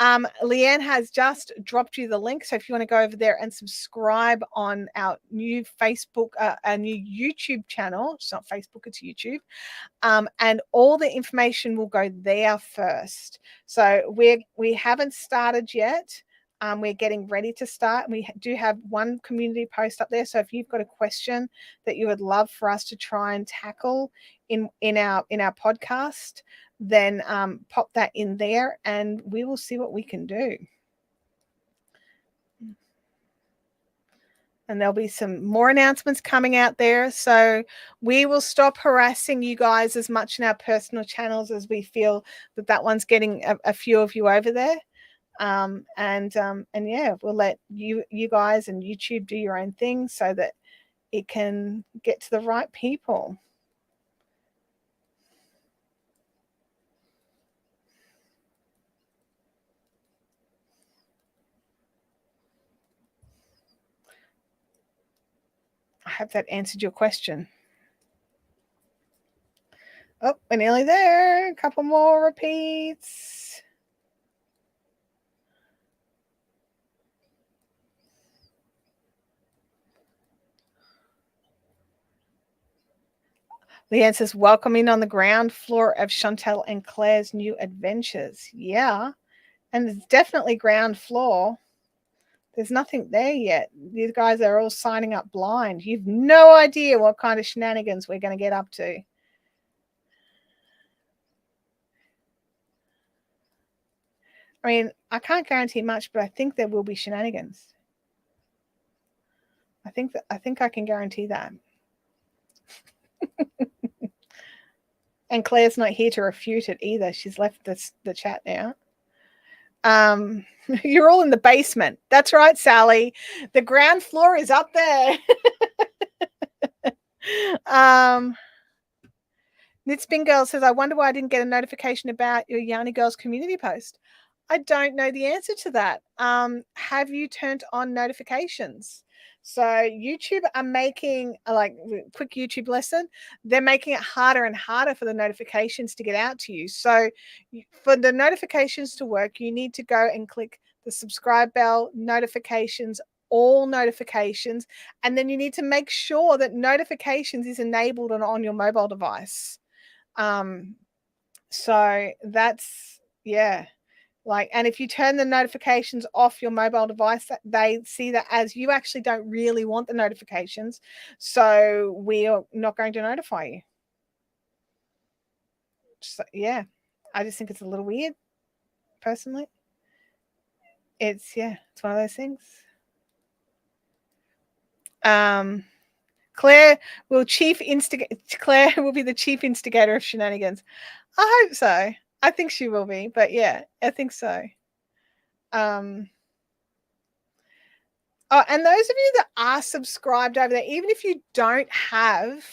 Leanne has just dropped you the link. So if you want to go over there and subscribe on our new Facebook, our new YouTube channel, it's not Facebook, it's YouTube. And all the information will go there first. So we haven't started yet. We're getting ready to start. We do have one community post up there. So if you've got a question that you would love for us to try and tackle in our podcast, then pop that in there and we will see what we can do. And there'll be some more announcements coming out there. So we will stop harassing you guys as much in our personal channels as we feel that one's getting a few of you over there. And yeah, we'll let you guys and YouTube do your own thing so that it can get to the right people. I hope that answered your question. Oh, we're nearly there. A couple more repeats. Leanne says, welcoming on the ground floor of Chantelle and Claire's new adventures. Yeah, and it's definitely ground floor. There's nothing there yet. These guys are all signing up blind. You've no idea what kind of shenanigans we're going to get up to. I mean, I can't guarantee much, but I think there will be shenanigans. I think I can guarantee that. And Claire's not here to refute it either. She's left the chat now. You're all in the basement. That's right, Sally. The ground floor is up there. Knitspin Girl says, I wonder why I didn't get a notification about your Yarny Girls community post. I don't know the answer to that. Have you turned on notifications? So YouTube are making, like, quick YouTube lesson, they're making it harder and harder for the notifications to get out to you. So for the notifications to work, you need to go and click the subscribe bell, notifications, all notifications, and then you need to make sure that notifications is enabled on your mobile device. So that's, yeah. Like, and if you turn the notifications off your mobile device, they see that as you actually don't really want the notifications. So we are not going to notify you. So, yeah, I just think it's a little weird, personally. It's one of those things. Claire will Claire will be the chief instigator of shenanigans. I hope so. I think she will be, but yeah, I think so. Oh, and those of you that are subscribed over there, even if you don't have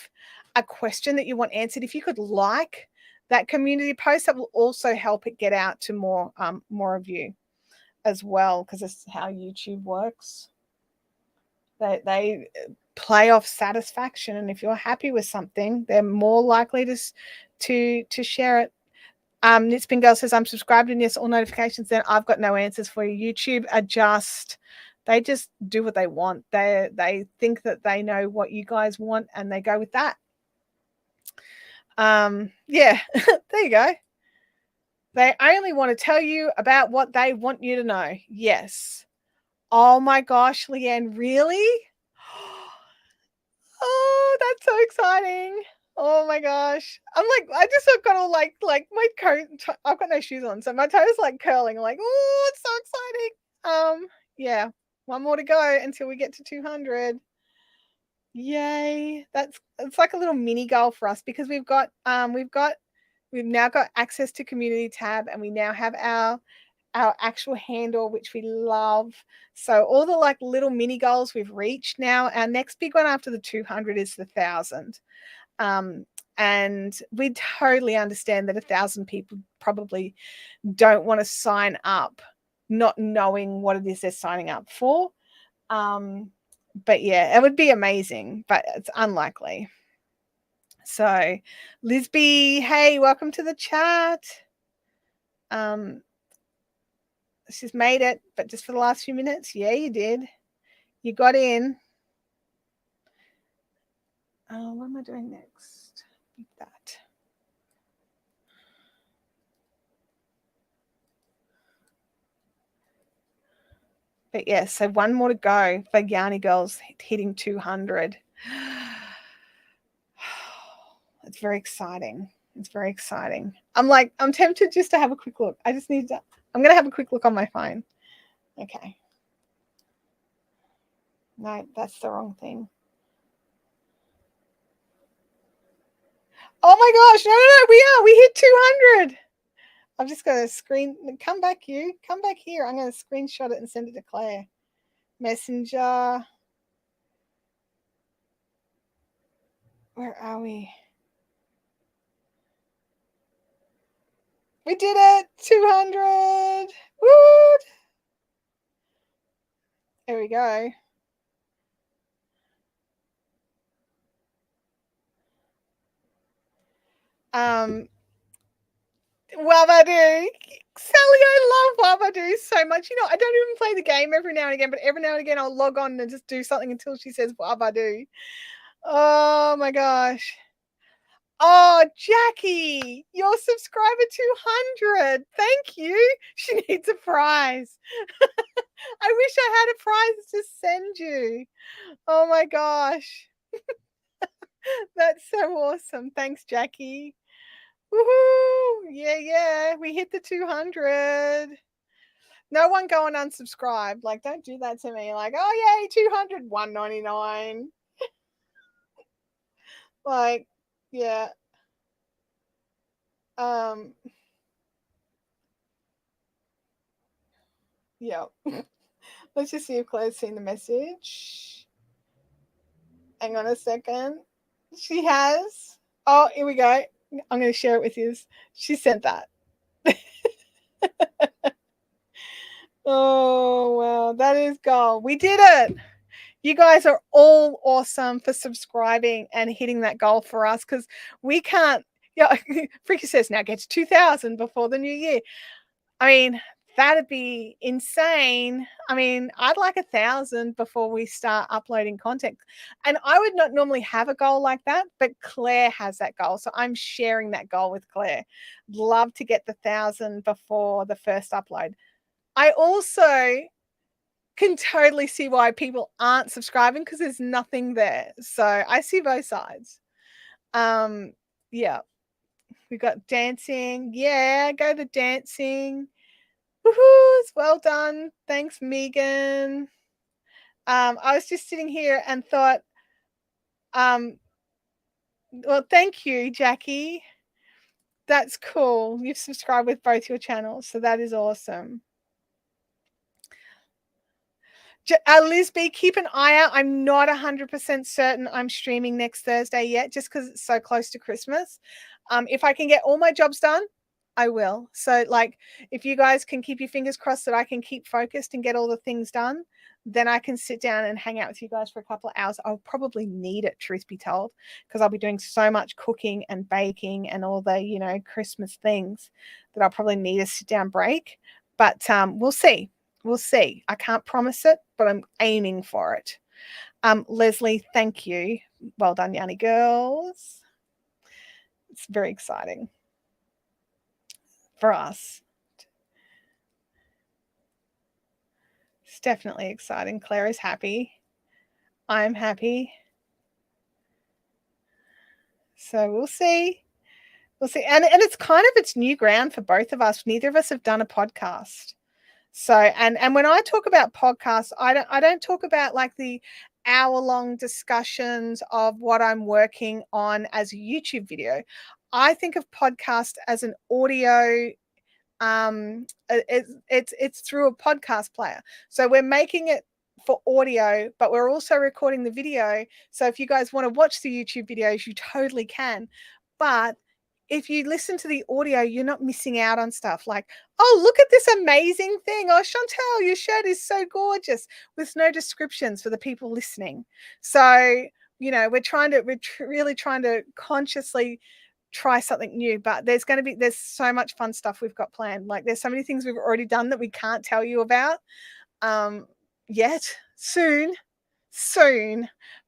a question that you want answered, if you could like that community post, that will also help it get out to more of you as well, because it's how YouTube works. They play off satisfaction, and if you're happy with something, they're more likely to share it. Knitspin Girl says, I'm subscribed and yes, all notifications. Then I've got no answers for you. YouTube they just do what they want. They think that they know what you guys want and they go with that. Yeah, there you go. They only want to tell you about what they want you to know. Yes. Oh my gosh, Leanne, really? Oh, that's so exciting. Oh my gosh. I've got all like my coat, I've got no shoes on, so my toes like curling, like, oh, it's so exciting. Yeah, one more to go until we get to 200. Yay. It's like a little mini goal for us, because we've now got access to community tab, and we now have our actual handle, which we love. So all the like little mini goals we've reached now. Our next big one after the 200 is the 1,000. And we totally understand that 1,000 people probably don't want to sign up not knowing what it is they're signing up for. But yeah, it would be amazing, but it's unlikely. So Lisby, hey, welcome to the chat. She's made it, but just for the last few minutes. Yeah, you did. You got in. What am I doing next? That. But yeah, so one more to go for Yarny Girls hitting 200. It's very exciting. It's very exciting. I'm tempted just to have a quick look. I'm going to have a quick look on my phone. Okay. No, that's the wrong thing. Oh my gosh, no, we hit 200. I'm just going to come back here. I'm going to screenshot it and send it to Claire. Messenger. Where are we? We did it. 200. Woo! There we go. Wabadoo. Sally, I love Wabadoo so much. You know, I don't even play the game every now and again, but every now and again I'll log on and just do something until she says Wabadoo. Oh my gosh. Oh, Jackie, you're subscriber 200. Thank you. She needs a prize. I wish I had a prize to send you. Oh my gosh. That's so awesome. Thanks, Jackie. Woohoo! Yeah. We hit the 200. No one go and unsubscribe. Like, don't do that to me. Like, oh yay, 200, $1.99. Like, yeah. Yeah. Let's just see if Claire's seen the message. Hang on a second. She has. Oh, here we go. I'm going to share it with you. She sent that. Oh, wow. That is gold. We did it. You guys are all awesome for subscribing and hitting that goal for us, because we can't. Yeah, Freaky says now get to 2,000 before the new year. I mean, that'd be insane. I mean, I'd like 1,000 before we start uploading content. And I would not normally have a goal like that, but Claire has that goal. So I'm sharing that goal with Claire. Love to get the 1,000 before the first upload. I also can totally see why people aren't subscribing, because there's nothing there. So I see both sides. Yeah. We got dancing. Yeah, go the dancing. Woohoo! Well done. Thanks, Megan. I was just sitting here and thought, Well, thank you, Jackie. That's cool. You've subscribed with both your channels, so that is awesome. Lisby, keep an eye out. I'm not 100% certain I'm streaming next Thursday yet, just because it's so close to Christmas. If I can get all my jobs done, I will. So, like, if you guys can keep your fingers crossed that I can keep focused and get all the things done, then I can sit down and hang out with you guys for a couple of hours. I'll probably need it, truth be told, because I'll be doing so much cooking and baking and all the, you know, Christmas things that I'll probably need a sit down break. But we'll see. We'll see. I can't promise it, but I'm aiming for it. Leslie, thank you. Well done, Yanni girls. It's very exciting for us. It's definitely exciting. Claire is happy. I'm happy. So we'll see. We'll see. And it's kind of, it's new ground for both of us. Neither of us have done a podcast. So, and when I talk about podcasts, I don't talk about like the hour-long discussions of what I'm working on as a YouTube video. I think of podcast as an audio. It's through a podcast player. So we're making it for audio, but we're also recording the video. So if you guys want to watch the YouTube videos, you totally can. But if you listen to the audio, you're not missing out on stuff like, oh, look at this amazing thing. Oh, Chantelle, your shirt is so gorgeous, with no descriptions for the people listening. So, you know, we're really trying to consciously try something new, but there's so much fun stuff we've got planned. Like, there's so many things we've already done that we can't tell you about yet. Soon,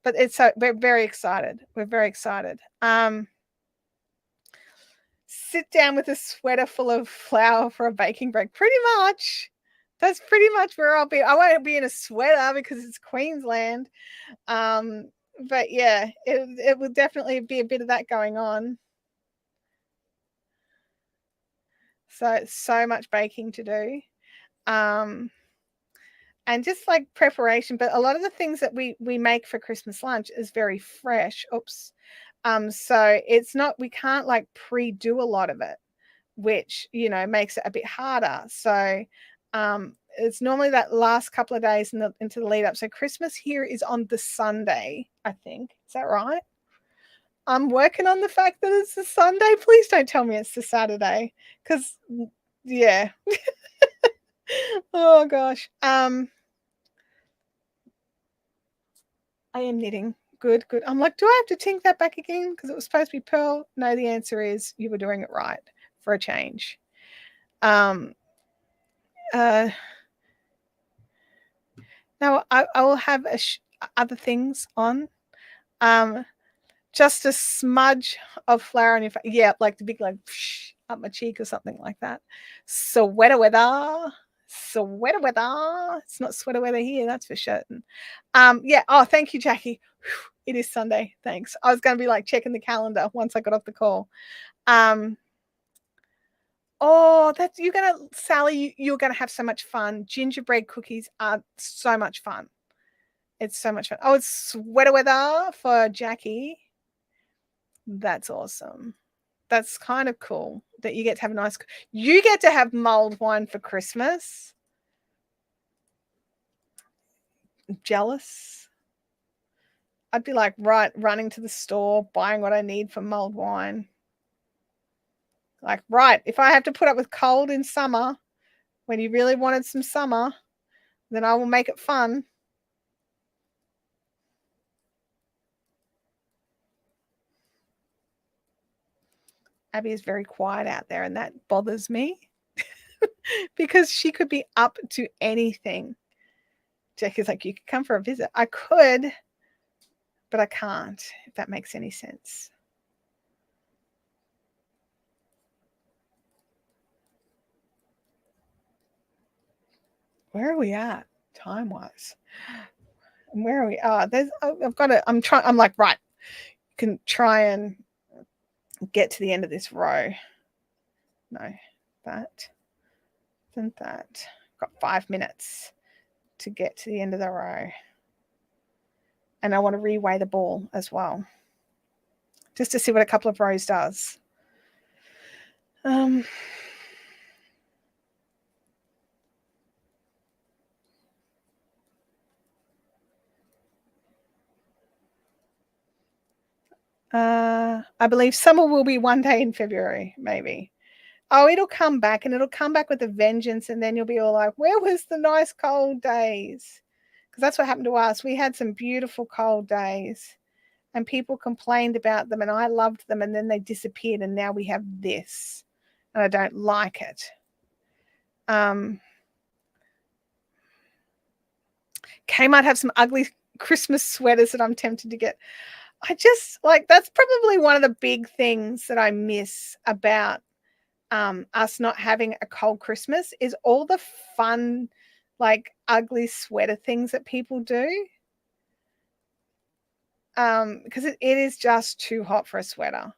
but we're very excited. Sit down with a sweater full of flour for a baking break. Pretty much. That's pretty much where I'll be. I won't be in a sweater because it's Queensland. But yeah, it will definitely be a bit of that going on. So much baking to do. And just like preparation, but a lot of the things that we make for Christmas lunch is very fresh. Oops. So we can't like pre-do a lot of it, which, you know, makes it a bit harder. So it's normally that last couple of days into the lead up. So Christmas here is on the Sunday, I think. Is that right? I'm working on the fact that it's the Sunday. Please don't tell me it's the Saturday, because yeah. Oh gosh. I am knitting. Good. I'm like, do I have to tink that back again? Because it was supposed to be pearl. No, the answer is you were doing it right for a change. Now I will have other things on. Just a smudge of flour on your face. Yeah, like the big, like, up my cheek or something like that. Sweater weather. It's not sweater weather here, that's for certain. Yeah. Oh, thank you, Jackie. It is Sunday. Thanks. I was going to be like checking the calendar once I got off the call. Oh, Sally, you're gonna have so much fun. Gingerbread cookies are so much fun. It's so much fun. Oh, it's sweater weather for Jackie. That's awesome. That's kind of cool that you get to have you get to have mulled wine for Christmas. I'm jealous. I'd be like, right, running to the store, buying what I need for mulled wine. Like, right, if I have to put up with cold in summer, when you really wanted some summer, then I will make it fun. Abby is very quiet out there, and that bothers me because she could be up to anything. Jack is like, you could come for a visit. I could, but I can't, if that makes any sense. Where are we at time-wise? And where are we? I'm like, right, you can try and get to the end of this row. No, that. Got 5 minutes to get to the end of the row. And I want to reweigh the ball as well, just to see what a couple of rows does. I believe summer will be one day in February, maybe. Oh, it'll come back, and it'll come back with a vengeance, and then you'll be all like, where was the nice cold days? Because that's what happened to us. We had some beautiful cold days, and people complained about them, and I loved them, and then they disappeared, and now we have this, and I don't like it. Kay might have some ugly Christmas sweaters that I'm tempted to get. I just like, that's probably one of the big things that I miss about us not having a cold Christmas is all the fun, like ugly sweater things that people do. Because it is just too hot for a sweater.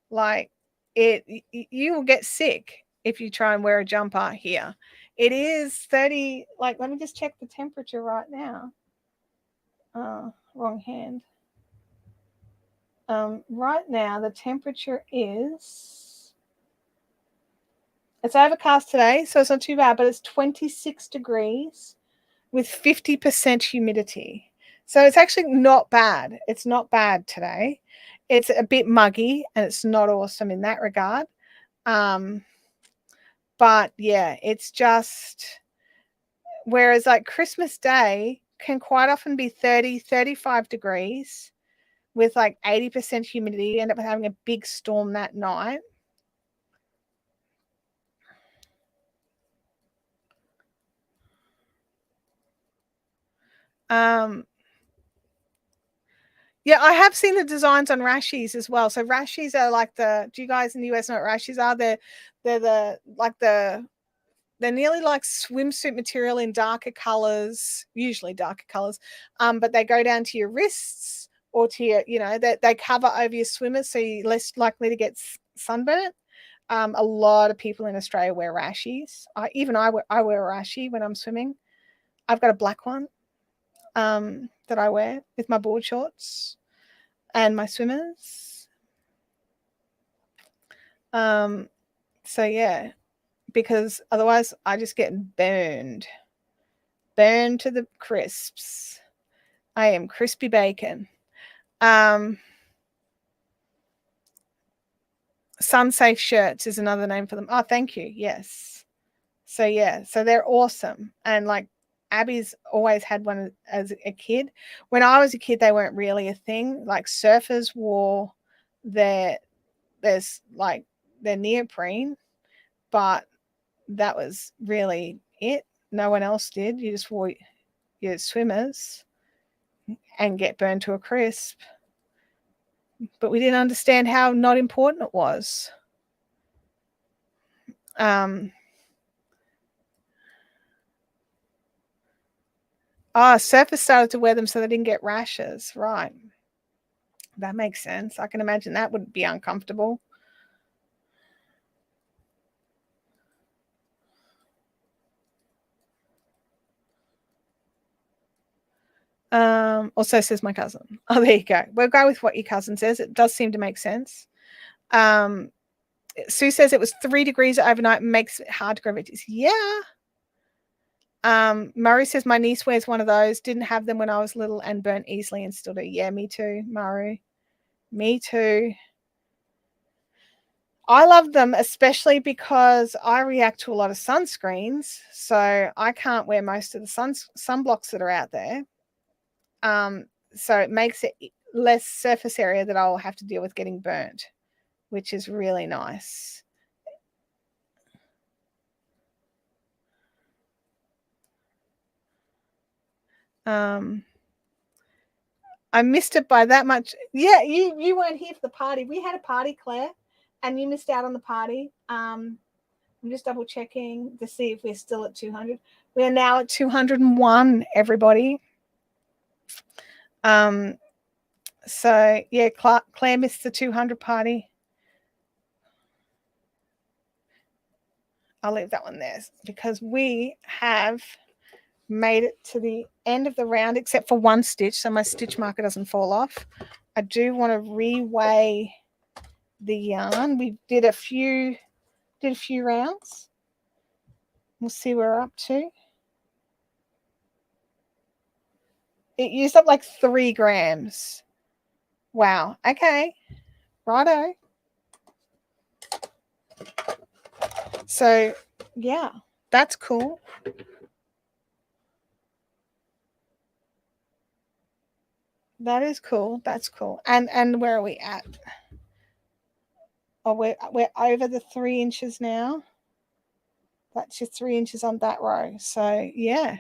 Like you will get sick if you try and wear a jumper here. It is 30, like, let me just check the temperature right now. Wrong hand. Right now, the temperature is, it's overcast today, so it's not too bad, but it's 26 degrees with 50% humidity. So it's actually not bad. It's not bad today. It's a bit muggy, and it's not awesome in that regard. But yeah, it's just, whereas like Christmas Day can quite often be 30, 35 degrees with like 80% humidity. You end up having a big storm that night. Yeah, I have seen the designs on rashies as well. So rashies are like do you guys in the US know what rashies are? They're nearly like swimsuit material in darker colors, usually darker colors. But they go down to your wrists or to your, they cover over your swimmers, so you're less likely to get sunburnt. A lot of people in Australia wear rashies. I wear a rashie when I'm swimming. I've got a black one that I wear with my board shorts and my swimmers. So yeah, because otherwise I just get burned to the crisps. I am crispy bacon. Sun safe shirts is another name for them. Oh, thank you. Yes. So yeah, so they're awesome. And like Abby's always had one as a kid. When I was a kid, they weren't really a thing. Like surfers wore their neoprene, but that was really it. No one else did. You just wore your swimmers and get burned to a crisp. But we didn't understand how not important it was. Surfers started to wear them so they didn't get rashes. Right. That makes sense. I can imagine that would be uncomfortable. Also says my cousin. Oh, there you go. We'll go with what your cousin says. It does seem to make sense. Sue says it was 3 degrees overnight, makes it hard to grow veggies. Yeah. Murray says my niece wears one of those. Didn't have them when I was little and burnt easily and still do. Yeah, me too, Murray. Me too. I love them, especially because I react to a lot of sunscreens, so I can't wear most of the sunblocks that are out there. So it makes it less surface area that I'll have to deal with getting burnt, which is really nice. I missed it by that much. Yeah, you weren't here for the party. We had a party, Claire, and you missed out on the party. I'm just double checking to see if we're still at 200. We are now at 201, everybody. So yeah, Claire missed the 200 party. I'll leave that one there because we have made it to the end of the round except for one stitch, so my stitch marker doesn't fall off. I do want to reweigh the yarn. We did a few rounds. We'll see where we're up to. It used up like 3 grams. Wow. Okay. Righto. So yeah, that's cool. That is cool. That's cool. And where are we at? Oh, we're over the 3 inches now. That's your 3 inches on that row. So yeah.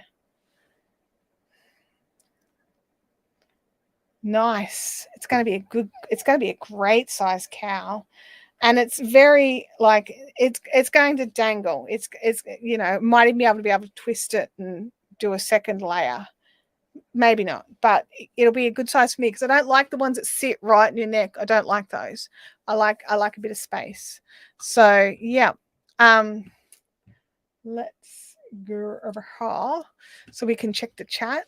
Nice. It's going to be a great size cowl. And it's very like it's going to dangle. It's you know, might even be able to twist it and do a second layer. Maybe not, but it'll be a good size for me because I don't like the ones that sit right in your neck. I don't like those. I like a bit of space. So yeah. Let's go over here so we can check the chat.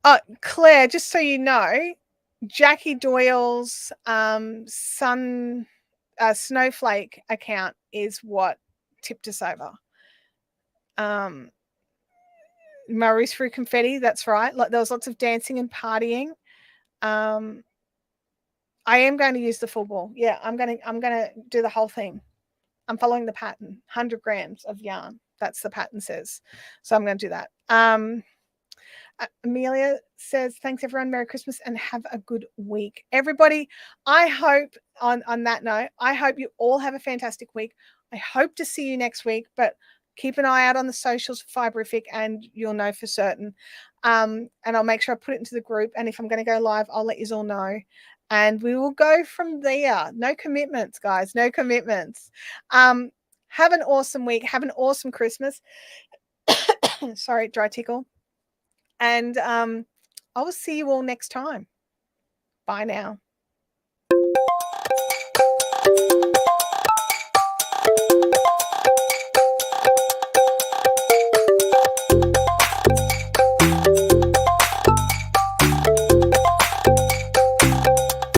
Oh, Claire, just so you know, Jackie Doyle's Snowflake account is what tipped us over. Maurice Fruit Confetti, that's right. Like, there was lots of dancing and partying. I am going to use the full ball. Yeah, I'm gonna do the whole thing. I'm following the pattern. 100 grams of yarn. That's the pattern says. So I'm going to do that. Amelia says, thanks everyone. Merry Christmas and have a good week. Everybody, I hope on that note, I hope you all have a fantastic week. I hope to see you next week, but keep an eye out on the socials for Fibrific and you'll know for certain. And I'll make sure I put it into the group. And if I'm going to go live, I'll let you all know. And we will go from there. No commitments, guys. No commitments. Have an awesome week. Have an awesome Christmas. Sorry, dry tickle. And I will see you all next time. Bye now.